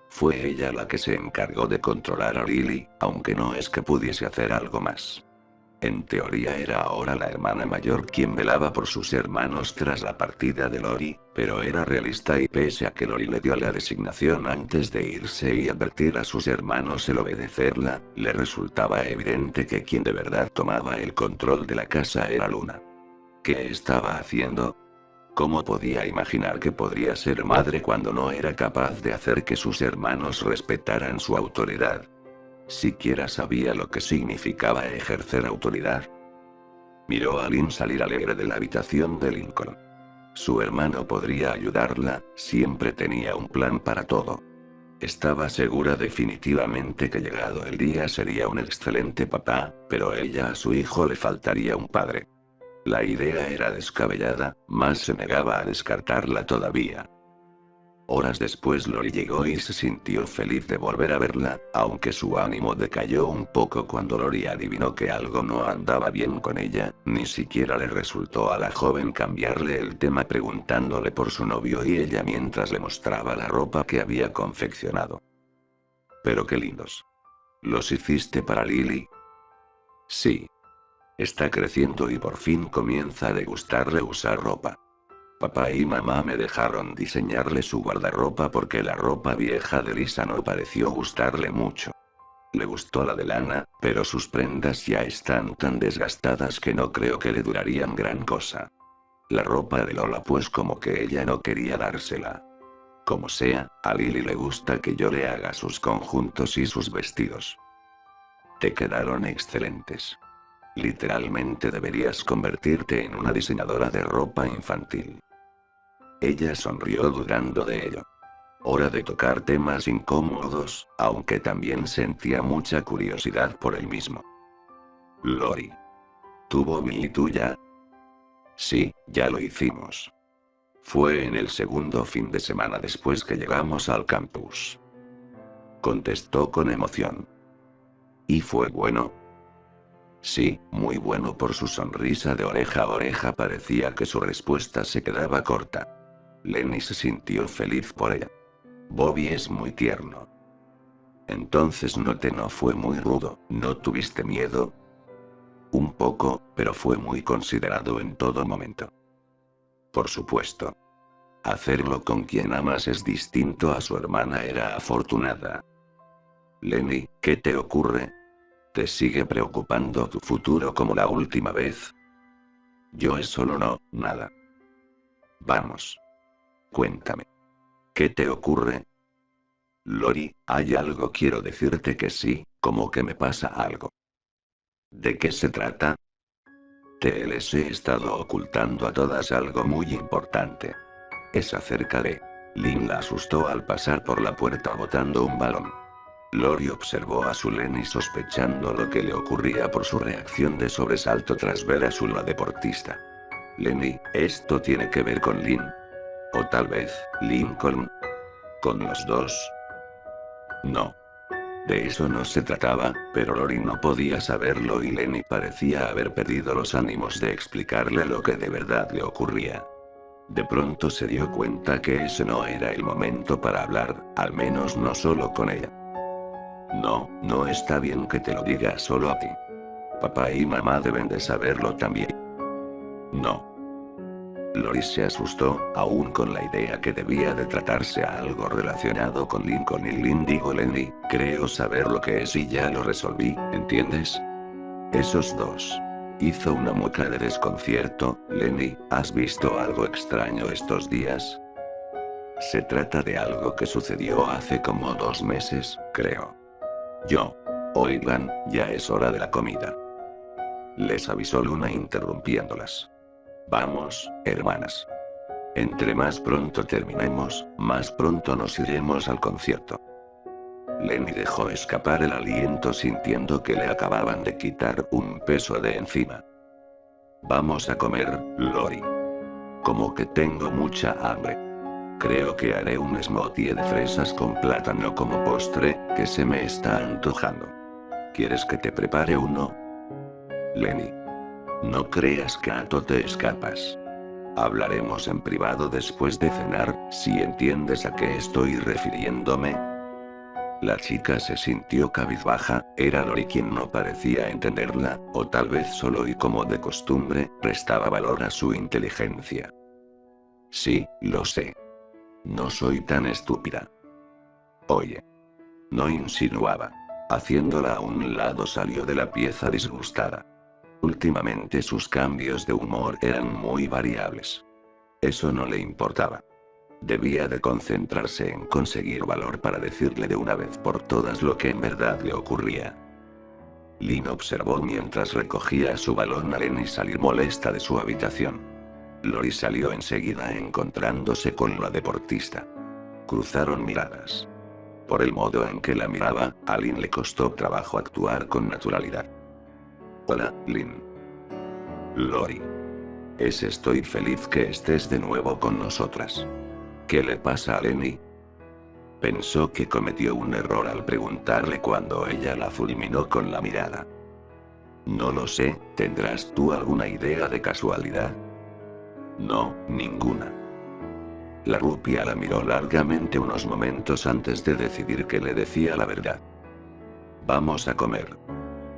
Fue ella la que se encargó de controlar a Lily, aunque no es que pudiese hacer algo más. En teoría era ahora la hermana mayor quien velaba por sus hermanos tras la partida de Lori, pero era realista y pese a que Lori le dio la designación antes de irse y advertir a sus hermanos el obedecerla, le resultaba evidente que quien de verdad tomaba el control de la casa era Luna. ¿Qué estaba haciendo? ¿Cómo podía imaginar que podría ser madre cuando no era capaz de hacer que sus hermanos respetaran su autoridad? ¿Siquiera sabía lo que significaba ejercer autoridad? Miró a Lynn salir alegre de la habitación de Lincoln. Su hermano podría ayudarla, siempre tenía un plan para todo. Estaba segura definitivamente que llegado el día sería un excelente papá, pero ella a su hijo le faltaría un padre. La idea era descabellada, mas se negaba a descartarla todavía. Horas después Lori llegó y se sintió feliz de volver a verla, aunque su ánimo decayó un poco cuando Lori adivinó que algo no andaba bien con ella, ni siquiera le resultó a la joven cambiarle el tema preguntándole por su novio y ella mientras le mostraba la ropa que había confeccionado. Pero qué lindos. ¿Los hiciste para Lily? Sí. Está creciendo y por fin comienza a degustarle usar ropa. Papá y mamá me dejaron diseñarle su guardarropa porque la ropa vieja de Lisa no pareció gustarle mucho. Le gustó la de lana, pero sus prendas ya están tan desgastadas que no creo que le durarían gran cosa. La ropa de Lola pues como que ella no quería dársela. Como sea, a Lily le gusta que yo le haga sus conjuntos y sus vestidos. Te quedaron excelentes. Literalmente deberías convertirte en una diseñadora de ropa infantil. Ella sonrió dudando de ello. Hora de tocar temas incómodos, aunque también sentía mucha curiosidad por el mismo. Lori. ¿Tuvo Billy tuya? Sí, ya lo hicimos. Fue en el segundo fin de semana después que llegamos al campus. Contestó con emoción. ¿Y fue bueno? Sí, muy bueno. Por su sonrisa de oreja a oreja parecía que su respuesta se quedaba corta. Lenny se sintió feliz por ella. Bobby es muy tierno. Entonces no fue muy rudo, ¿no tuviste miedo? Un poco, pero fue muy considerado en todo momento. Por supuesto. Hacerlo con quien amas es distinto a su hermana era afortunada. Lenny, ¿qué te ocurre? ¿Te sigue preocupando tu futuro como la última vez? Yo es solo no, nada. Vamos. Cuéntame. ¿Qué te ocurre? Lori, hay algo quiero decirte que sí, como que me pasa algo. ¿De qué se trata? Te les he estado ocultando a todas algo muy importante. Es acerca de... Lynn la asustó al pasar por la puerta botando un balón. Lori observó a su Lenny sospechando lo que le ocurría por su reacción de sobresalto tras ver a su la deportista. Lenny, esto tiene que ver con Lynn. O tal vez, Lincoln. ¿Con los dos? No. De eso no se trataba, pero Lori no podía saberlo y Lenny parecía haber perdido los ánimos de explicarle lo que de verdad le ocurría. De pronto se dio cuenta que ese no era el momento para hablar, al menos no solo con ella. No, no está bien que te lo diga solo a ti. Papá y mamá deben de saberlo también. No. Loris se asustó, aún con la idea que debía de tratarse a algo relacionado con Lincoln y Lynn. Digo Lenny, creo saber lo que es y ya lo resolví, ¿entiendes? Esos dos. Hizo una mueca de desconcierto. Lenny, ¿has visto algo extraño estos días? Se trata de algo que sucedió hace como 2 meses, creo. Yo. Oigan, ya es hora de la comida. Les avisó Luna interrumpiéndolas. Vamos, hermanas. Entre más pronto terminemos, más pronto nos iremos al concierto. Lenny dejó escapar el aliento sintiendo que le acababan de quitar un peso de encima. Vamos a comer, Lori. Como que tengo mucha hambre. Creo que haré un smoothie de fresas con plátano como postre, que se me está antojando. ¿Quieres que te prepare uno? Lenny. No creas que a todo te escapas. Hablaremos en privado después de cenar, si entiendes a qué estoy refiriéndome. La chica se sintió cabizbaja, era Lori quien no parecía entenderla, o tal vez solo y como de costumbre, prestaba valor a su inteligencia. Sí, lo sé. No soy tan estúpida. Oye. No insinuaba. Haciéndola a un lado salió de la pieza disgustada. Últimamente sus cambios de humor eran muy variables. Eso no le importaba. Debía de concentrarse en conseguir valor para decirle de una vez por todas lo que en verdad le ocurría. Lynn observó mientras recogía su balón a Lenny salir molesta de su habitación. Lori salió enseguida encontrándose con la deportista. Cruzaron miradas. Por el modo en que la miraba, a Lynn le costó trabajo actuar con naturalidad. Hola, Lynn. Lori. Estoy feliz que estés de nuevo con nosotras. ¿Qué le pasa a Lenny? Pensó que cometió un error al preguntarle cuando ella la fulminó con la mirada. No lo sé, ¿tendrás tú alguna idea de casualidad? No, ninguna. La rupia la miró largamente unos momentos antes de decidir que le decía la verdad. Vamos a comer.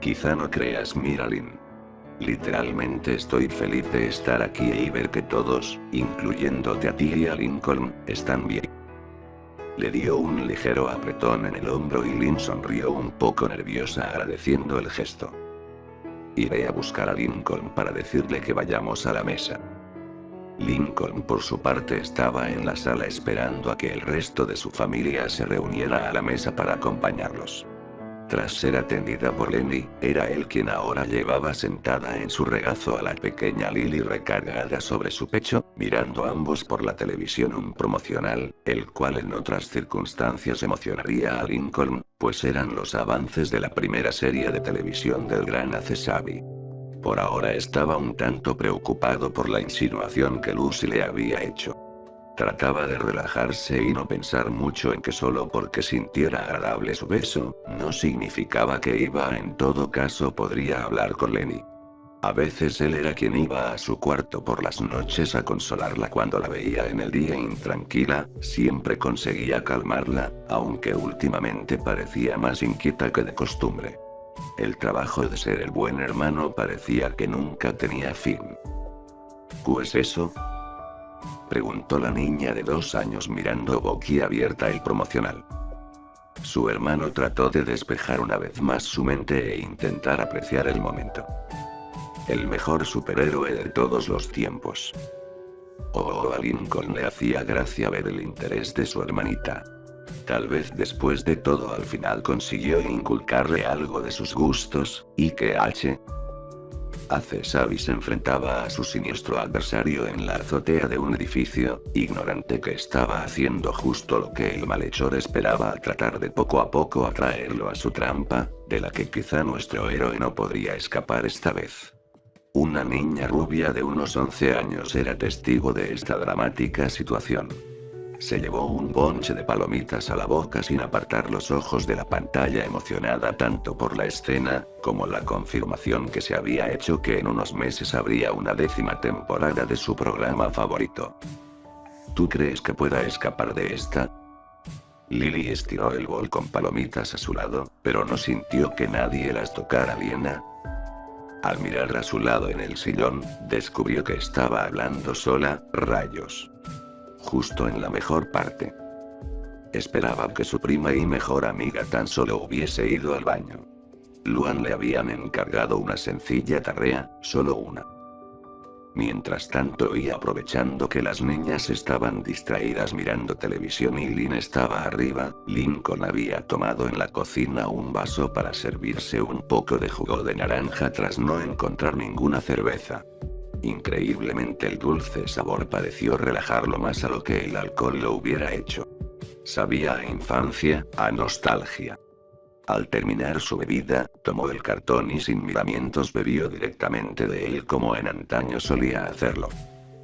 Quizá no creas, mira Lynn. Literalmente estoy feliz de estar aquí y ver que todos, incluyéndote a ti y a Lincoln, están bien. Le dio un ligero apretón en el hombro y Lynn sonrió un poco nerviosa agradeciendo el gesto. Iré a buscar a Lincoln para decirle que vayamos a la mesa. Lincoln por su parte estaba en la sala esperando a que el resto de su familia se reuniera a la mesa para acompañarlos. Tras ser atendida por Lenny, era él quien ahora llevaba sentada en su regazo a la pequeña Lily recargada sobre su pecho, mirando ambos por la televisión un promocional, el cual en otras circunstancias emocionaría a Lincoln, pues eran los avances de la primera serie de televisión del gran Asesabi. Por ahora estaba un tanto preocupado por la insinuación que Lucy le había hecho. Trataba de relajarse y no pensar mucho en que solo porque sintiera agradable su beso, no significaba que iba en todo caso podría hablar con Lenny. A veces él era quien iba a su cuarto por las noches a consolarla cuando la veía en el día intranquila, siempre conseguía calmarla, aunque últimamente parecía más inquieta que de costumbre. El trabajo de ser el buen hermano parecía que nunca tenía fin. ¿Qué es eso?, preguntó la niña de 2 años mirando boquiabierta el promocional. Su hermano trató de despejar una vez más su mente e intentar apreciar el momento. El mejor superhéroe de todos los tiempos. A Lincoln le hacía gracia ver el interés de su hermanita. Tal vez después de todo al final consiguió inculcarle algo de sus gustos, y que Asesabi se enfrentaba a su siniestro adversario en la azotea de un edificio, ignorante que estaba haciendo justo lo que el malhechor esperaba al tratar de poco a poco atraerlo a su trampa, de la que quizá nuestro héroe no podría escapar esta vez. Una niña rubia de unos 11 años era testigo de esta dramática situación. Se llevó un bonche de palomitas a la boca sin apartar los ojos de la pantalla, emocionada tanto por la escena, como la confirmación que se había hecho que en unos meses habría una 10ª temporada de su programa favorito. ¿Tú crees que pueda escapar de esta? Lily estiró el bol con palomitas a su lado, pero no sintió que nadie las tocara. Liana, al mirar a su lado en el sillón, descubrió que estaba hablando sola. Rayos. Justo en la mejor parte. Esperaba que su prima y mejor amiga tan solo hubiese ido al baño. Luan le habían encargado una sencilla tarea, solo una. Mientras tanto, y aprovechando que las niñas estaban distraídas mirando televisión y Lynn estaba arriba, Lincoln había tomado en la cocina un vaso para servirse un poco de jugo de naranja tras no encontrar ninguna cerveza. Increíblemente el dulce sabor pareció relajarlo más a lo que el alcohol lo hubiera hecho. Sabía a infancia, a nostalgia. Al terminar su bebida, tomó el cartón y sin miramientos bebió directamente de él como en antaño solía hacerlo.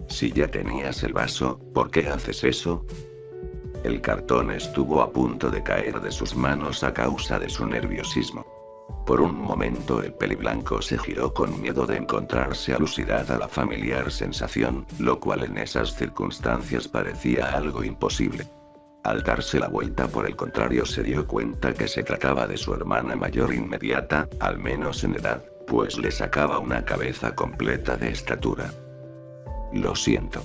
Si ya tenías el vaso, ¿por qué haces eso? El cartón estuvo a punto de caer de sus manos a causa de su nerviosismo. Por un momento el peliblanco se giró con miedo de encontrarse alucinada a la familiar sensación, lo cual en esas circunstancias parecía algo imposible. Al darse la vuelta, por el contrario, se dio cuenta que se trataba de su hermana mayor inmediata, al menos en edad, pues le sacaba una cabeza completa de estatura. Lo siento.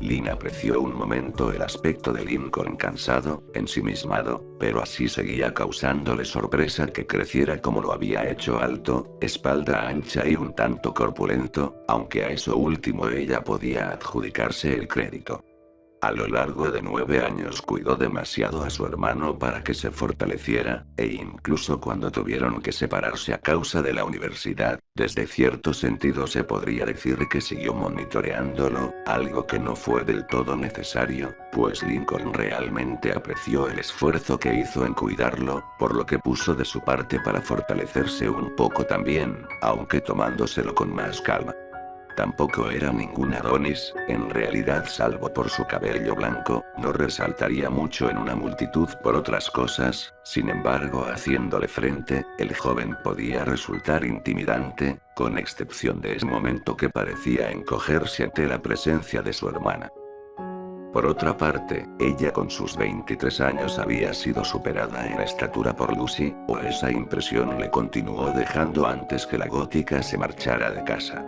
Lynn apreció un momento el aspecto de Lincoln cansado, ensimismado, pero así seguía causándole sorpresa que creciera como lo había hecho, alto, espalda ancha y un tanto corpulento, aunque a eso último ella podía adjudicarse el crédito. A lo largo de 9 años cuidó demasiado a su hermano para que se fortaleciera, e incluso cuando tuvieron que separarse a causa de la universidad, desde cierto sentido se podría decir que siguió monitoreándolo, algo que no fue del todo necesario, pues Lincoln realmente apreció el esfuerzo que hizo en cuidarlo, por lo que puso de su parte para fortalecerse un poco también, aunque tomándoselo con más calma. Tampoco era ningún Adonis, en realidad, salvo por su cabello blanco, no resaltaría mucho en una multitud por otras cosas. Sin embargo, haciéndole frente, el joven podía resultar intimidante, con excepción de ese momento que parecía encogerse ante la presencia de su hermana. Por otra parte, ella con sus 23 años había sido superada en estatura por Lucy, o esa impresión le continuó dejando antes que la gótica se marchara de casa.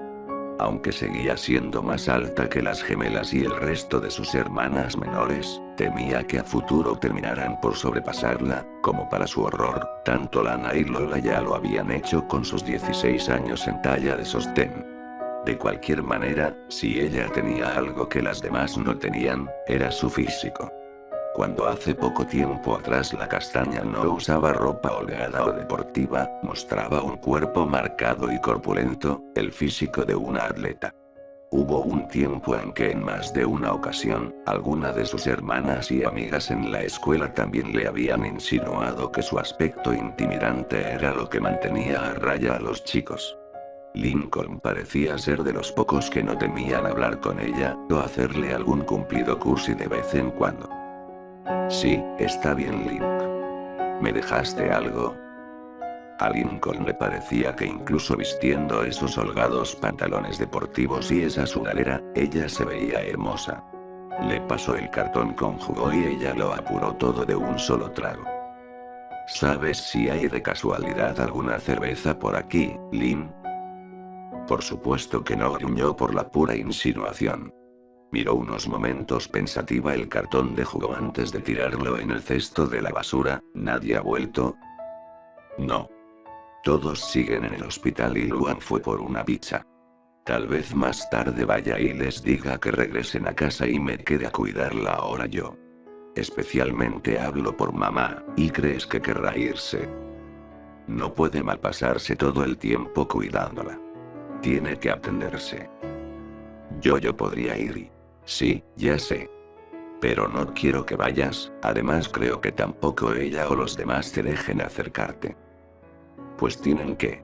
Aunque seguía siendo más alta que las gemelas y el resto de sus hermanas menores, temía que a futuro terminaran por sobrepasarla, como para su horror, tanto Lana y Lola ya lo habían hecho con sus 16 años en talla de sostén. De cualquier manera, si ella tenía algo que las demás no tenían, era su físico. Cuando hace poco tiempo atrás la castaña no usaba ropa holgada o deportiva, mostraba un cuerpo marcado y corpulento, el físico de una atleta. Hubo un tiempo en que en más de una ocasión, alguna de sus hermanas y amigas en la escuela también le habían insinuado que su aspecto intimidante era lo que mantenía a raya a los chicos. Lincoln parecía ser de los pocos que no temían hablar con ella, o hacerle algún cumplido cursi de vez en cuando. Sí, está bien, Link. ¿Me dejaste algo? A Lincoln le parecía que incluso vistiendo esos holgados pantalones deportivos y esa sudadera, ella se veía hermosa. Le pasó el cartón con jugo y ella lo apuró todo de un solo trago. ¿Sabes si hay de casualidad alguna cerveza por aquí, Lynn? Por supuesto que no, gruñó por la pura insinuación. Miró unos momentos pensativa el cartón de jugo antes de tirarlo en el cesto de la basura. ¿Nadie ha vuelto? No. Todos siguen en el hospital y Luan fue por una pizza. Tal vez más tarde vaya y les diga que regresen a casa y me quede a cuidarla ahora yo. Especialmente hablo por mamá, ¿y crees que querrá irse? No puede malpasarse todo el tiempo cuidándola. Tiene que atenderse. Yo podría ir y... Sí, ya sé. Pero no quiero que vayas, además creo que tampoco ella o los demás te dejen acercarte. Pues tienen que.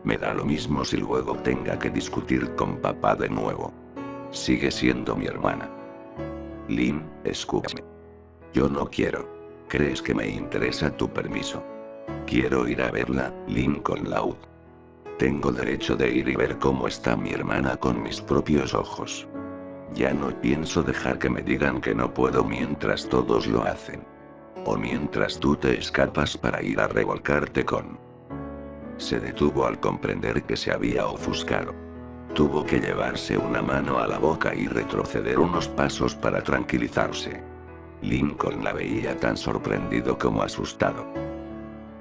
Me da lo mismo si luego tenga que discutir con papá de nuevo. Sigue siendo mi hermana. Lynn, escúchame. Yo no quiero. ¿Crees que me interesa tu permiso? Quiero ir a verla, Lincoln Loud. Tengo derecho de ir y ver cómo está mi hermana con mis propios ojos. Ya no pienso dejar que me digan que no puedo mientras todos lo hacen. O mientras tú te escapas para ir a revolcarte con... Se detuvo al comprender que se había ofuscado. Tuvo que llevarse una mano a la boca y retroceder unos pasos para tranquilizarse. Lincoln la veía tan sorprendido como asustado.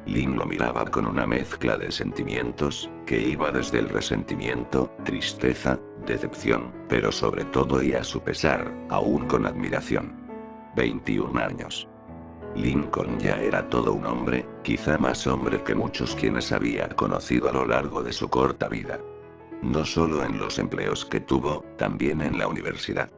Lin lo miraba con una mezcla de sentimientos, que iba desde el resentimiento, tristeza, decepción, pero sobre todo y a su pesar, aún con admiración. 21 años. Lincoln ya era todo un hombre, quizá más hombre que muchos quienes había conocido a lo largo de su corta vida. No solo en los empleos que tuvo, también en la universidad.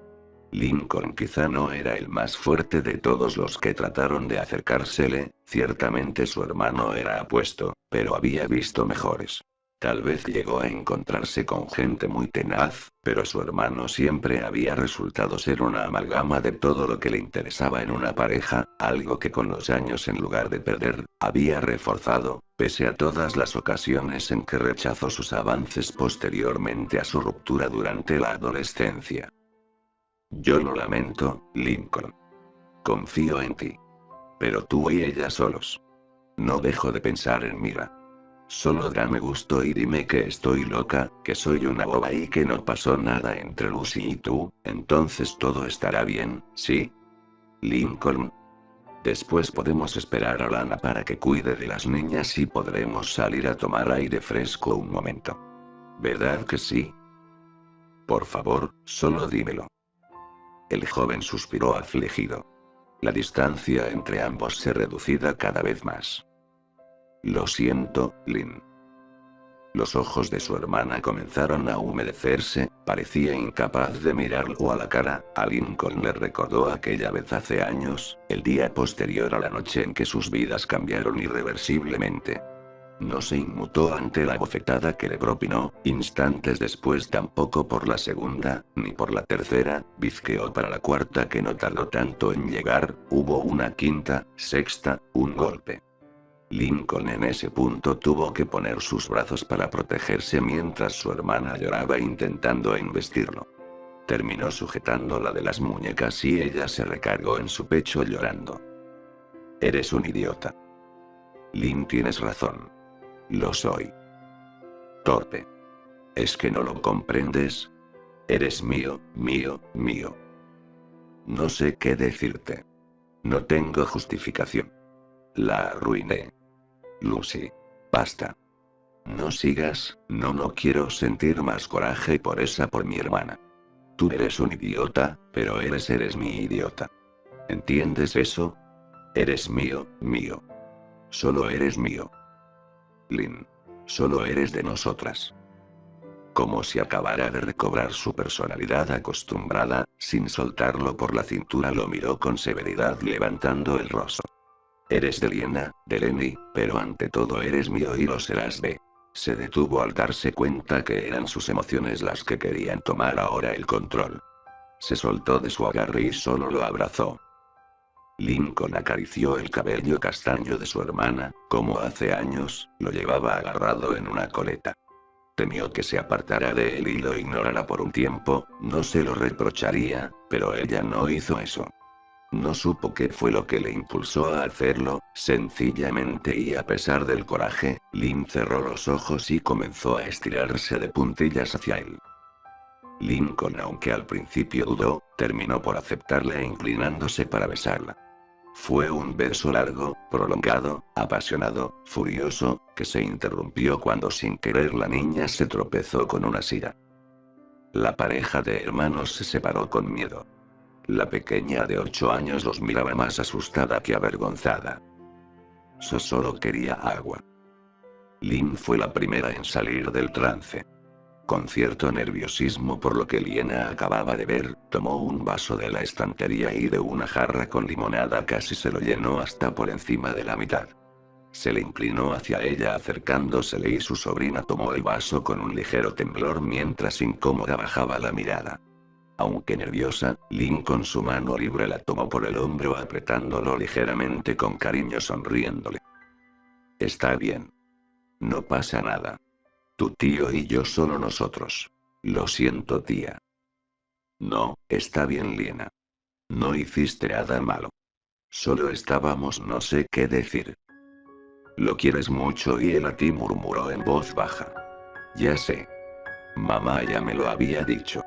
Lincoln quizá no era el más fuerte de todos los que trataron de acercársele, ciertamente su hermano era apuesto, pero había visto mejores. Tal vez llegó a encontrarse con gente muy tenaz, pero su hermano siempre había resultado ser una amalgama de todo lo que le interesaba en una pareja, algo que con los años en lugar de perder, había reforzado, pese a todas las ocasiones en que rechazó sus avances posteriormente a su ruptura durante la adolescencia. Yo lo lamento, Lincoln. Confío en ti. Pero tú y ella solos. No dejo de pensar en Mira. Solo dame gusto y dime que estoy loca, que soy una boba y que no pasó nada entre Lucy y tú, entonces todo estará bien, ¿sí? Lincoln. Después podemos esperar a Lana para que cuide de las niñas y podremos salir a tomar aire fresco un momento. ¿Verdad que sí? Por favor, solo dímelo. El joven suspiró afligido. La distancia entre ambos se reducida cada vez más. Lo siento, Lynn. Los ojos de su hermana comenzaron a humedecerse, parecía incapaz de mirarlo a la cara. A Lincoln le recordó aquella vez hace años, el día posterior a la noche en que sus vidas cambiaron irreversiblemente. No se inmutó ante la bofetada que le propinó, instantes después tampoco por la segunda, ni por la tercera, bizqueó para la cuarta que no tardó tanto en llegar, hubo una quinta, sexta, un golpe. Lincoln en ese punto tuvo que poner sus brazos para protegerse mientras su hermana lloraba intentando embestirlo. Terminó sujetándola de las muñecas y ella se recargó en su pecho llorando. Eres un idiota. Lynn, tienes razón. Lo soy. Torpe. ¿Es que no lo comprendes? Eres mío, mío, mío. No sé qué decirte. No tengo justificación. La arruiné. Lucy. Basta. No sigas, no quiero sentir más coraje por mi hermana. Tú eres un idiota, pero eres mi idiota. ¿Entiendes eso? Eres mío, mío. Solo eres mío. Lynn. Solo eres de nosotras. Como si acabara de recobrar su personalidad acostumbrada, sin soltarlo por la cintura lo miró con severidad levantando el rostro. Eres de Liena, de Lenny, pero ante todo eres mío y lo serás de... Se detuvo al darse cuenta que eran sus emociones las que querían tomar ahora el control. Se soltó de su agarre y solo lo abrazó. Lincoln acarició el cabello castaño de su hermana, como hace años, lo llevaba agarrado en una coleta. Temió que se apartara de él y lo ignorara por un tiempo, no se lo reprocharía, pero ella no hizo eso. No supo qué fue lo que le impulsó a hacerlo, sencillamente y a pesar del coraje, Lynn cerró los ojos y comenzó a estirarse de puntillas hacia él. Lincoln, aunque al principio dudó, terminó por aceptarle inclinándose para besarla. Fue un beso largo, prolongado, apasionado, furioso, que se interrumpió cuando sin querer la niña se tropezó con una silla. La pareja de hermanos se separó con miedo. La pequeña de 8 años los miraba más asustada que avergonzada. Solo quería agua. Lynn fue la primera en salir del trance. Con cierto nerviosismo por lo que Liena acababa de ver, tomó un vaso de la estantería y de una jarra con limonada casi se lo llenó hasta por encima de la mitad. Se le inclinó hacia ella acercándosele y su sobrina tomó el vaso con un ligero temblor mientras incómoda bajaba la mirada. Aunque nerviosa, Lynn con su mano libre la tomó por el hombro apretándolo ligeramente con cariño sonriéndole. Está bien. No pasa nada. Tu tío y yo solo nosotros. Lo siento, tía. No, está bien, Liena. No hiciste nada malo. Solo estábamos no sé qué decir. Lo quieres mucho y él a ti, murmuró en voz baja. Ya sé. Mamá ya me lo había dicho.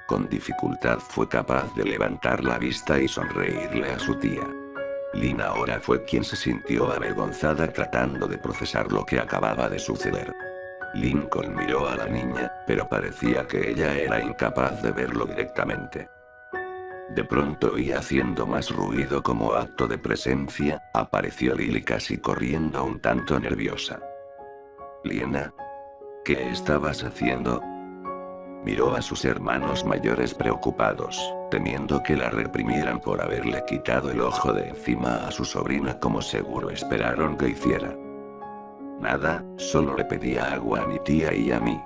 Con dificultad fue capaz de levantar la vista y sonreírle a su tía. Lynn ahora fue quien se sintió avergonzada tratando de procesar lo que acababa de suceder. Lincoln miró a la niña, pero parecía que ella era incapaz de verlo directamente. De pronto y haciendo más ruido como acto de presencia, apareció Lily casi corriendo un tanto nerviosa. Liena, ¿qué estabas haciendo? Miró a sus hermanos mayores preocupados, temiendo que la reprimieran por haberle quitado el ojo de encima a su sobrina como seguro esperaron que hiciera. Nada, solo le pedía agua a mi tía y a mí.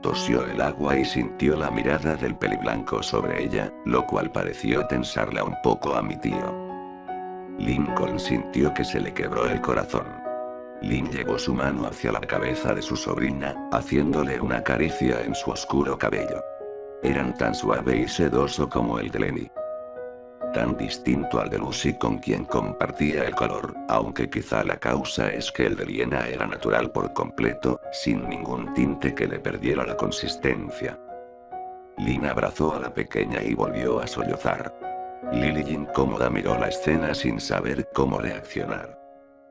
Tosió el agua y sintió la mirada del peliblanco sobre ella, lo cual pareció tensarla un poco a mi tío. Lincoln sintió que se le quebró el corazón. Lynn llevó su mano hacia la cabeza de su sobrina, haciéndole una caricia en su oscuro cabello. Eran tan suave y sedoso como el de Lenny. Tan distinto al de Lucy con quien compartía el color, aunque quizá la causa es que el de Liena era natural por completo, sin ningún tinte que le perdiera la consistencia. Lynn abrazó a la pequeña y volvió a sollozar. Lily incómoda miró la escena sin saber cómo reaccionar.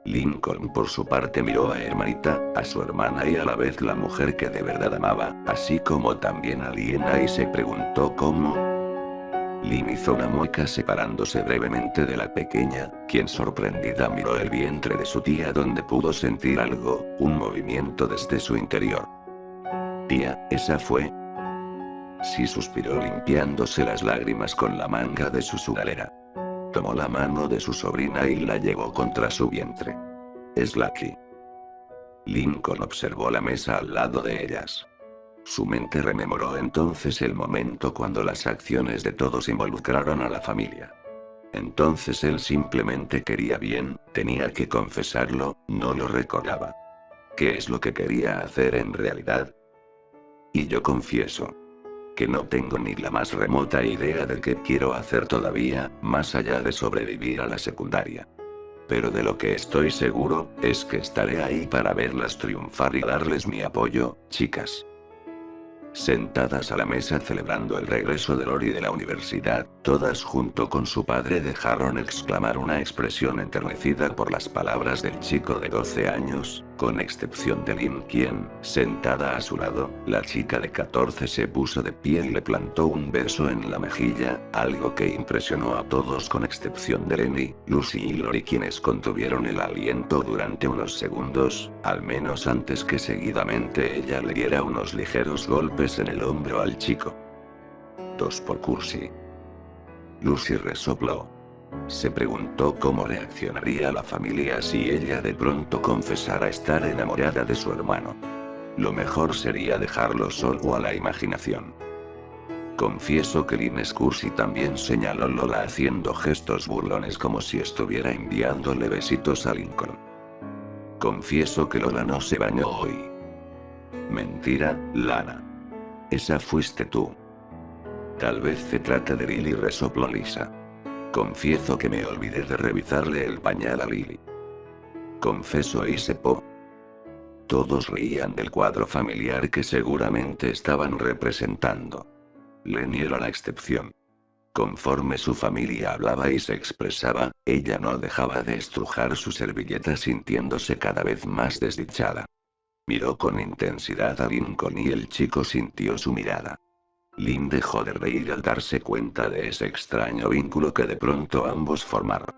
Lincoln por su parte miró a hermanita, a su hermana y a la vez la mujer que de verdad amaba, así como también a Liena y se preguntó cómo. Lynn hizo una mueca separándose brevemente de la pequeña, quien sorprendida miró el vientre de su tía donde pudo sentir algo, un movimiento desde su interior. Tía, ¿esa fue? Sí, suspiró limpiándose las lágrimas con la manga de su sudadera. Tomó la mano de su sobrina y la llevó contra su vientre. Es Lucky. Lincoln observó la mesa al lado de ellas. Su mente rememoró entonces el momento cuando las acciones de todos involucraron a la familia. Entonces él simplemente quería bien, tenía que confesarlo, no lo recordaba. ¿Qué es lo que quería hacer en realidad? Y yo confieso que no tengo ni la más remota idea de qué quiero hacer todavía, más allá de sobrevivir a la secundaria. Pero de lo que estoy seguro, es que estaré ahí para verlas triunfar y darles mi apoyo, chicas. Sentadas a la mesa celebrando el regreso de Lori de la universidad, todas junto con su padre dejaron exclamar una expresión enternecida por las palabras del chico de 12 años, con excepción de Lynn quien, sentada a su lado, la chica de 14 se puso de pie y le plantó un beso en la mejilla, algo que impresionó a todos con excepción de Lenny, Lucy y Lori quienes contuvieron el aliento durante unos segundos, al menos antes que seguidamente ella le diera unos ligeros golpes en el hombro al chico. 2 por Cursi. Lucy resopló. Se preguntó cómo reaccionaría la familia si ella de pronto confesara estar enamorada de su hermano. Lo mejor sería dejarlo solo a la imaginación. Confieso que Lynn Cursi también señaló Lola haciendo gestos burlones como si estuviera enviándole besitos a Lincoln. Confieso que Lola no se bañó hoy. Mentira, Lana. Esa fuiste tú. Tal vez se trate de Lily, resopló Lisa. Confieso que me olvidé de revisarle el pañal a Lily. Confeso y sepo. Todos reían del cuadro familiar que seguramente estaban representando. Lenny era la excepción. Conforme su familia hablaba y se expresaba, ella no dejaba de estrujar su servilleta sintiéndose cada vez más desdichada. Miró con intensidad a Lincoln y el chico sintió su mirada. Lynn dejó de reír al darse cuenta de ese extraño vínculo que de pronto ambos formaron.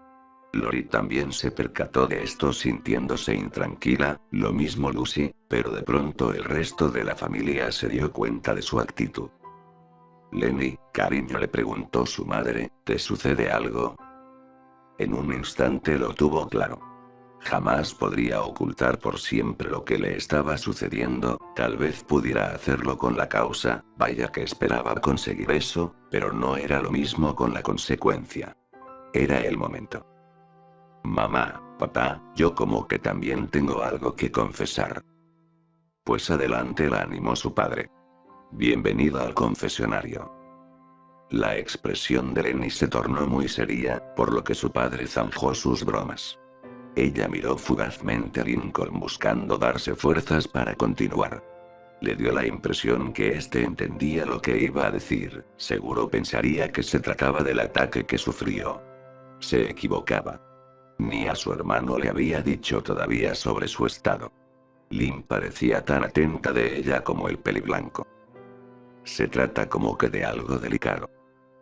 Lori también se percató de esto sintiéndose intranquila, lo mismo Lucy, pero de pronto el resto de la familia se dio cuenta de su actitud. Lenny, cariño, le preguntó su madre, ¿te sucede algo? En un instante lo tuvo claro. Jamás podría ocultar por siempre lo que le estaba sucediendo, tal vez pudiera hacerlo con la causa, vaya que esperaba conseguir eso, pero no era lo mismo con la consecuencia. Era el momento. Mamá, papá, yo como que también tengo algo que confesar. Pues adelante, la animó su padre. Bienvenida al confesionario. La expresión de Lenny se tornó muy seria, por lo que su padre zanjó sus bromas. Ella miró fugazmente a Lincoln buscando darse fuerzas para continuar. Le dio la impresión que éste entendía lo que iba a decir, seguro pensaría que se trataba del ataque que sufrió. Se equivocaba. Ni a su hermano le había dicho todavía sobre su estado. Lynn parecía tan atenta de ella como el peliblanco. Se trata como que de algo delicado.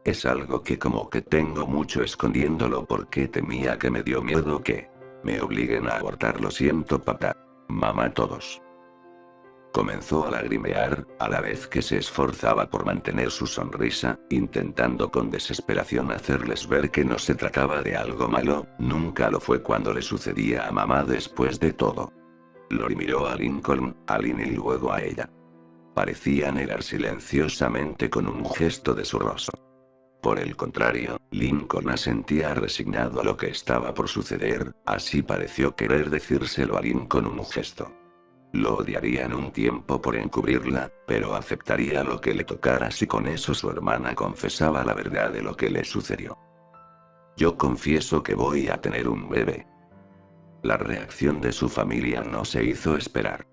Es algo que como que tengo mucho escondiéndolo porque temía que me dio miedo que me obliguen a abortar. Lo siento papá. Mamá todos. Comenzó a lagrimear, a la vez que se esforzaba por mantener su sonrisa, intentando con desesperación hacerles ver que no se trataba de algo malo, nunca lo fue cuando le sucedía a mamá después de todo. Lori miró a Lincoln, a Lynn y luego a ella. Parecía negar silenciosamente con un gesto deshonroso. Por el contrario, Lincoln asentía resignado a lo que estaba por suceder, así pareció querer decírselo a Lynn con un gesto. Lo odiaría en un tiempo por encubrirla, pero aceptaría lo que le tocara si con eso su hermana confesaba la verdad de lo que le sucedió. Yo confieso que voy a tener un bebé. La reacción de su familia no se hizo esperar.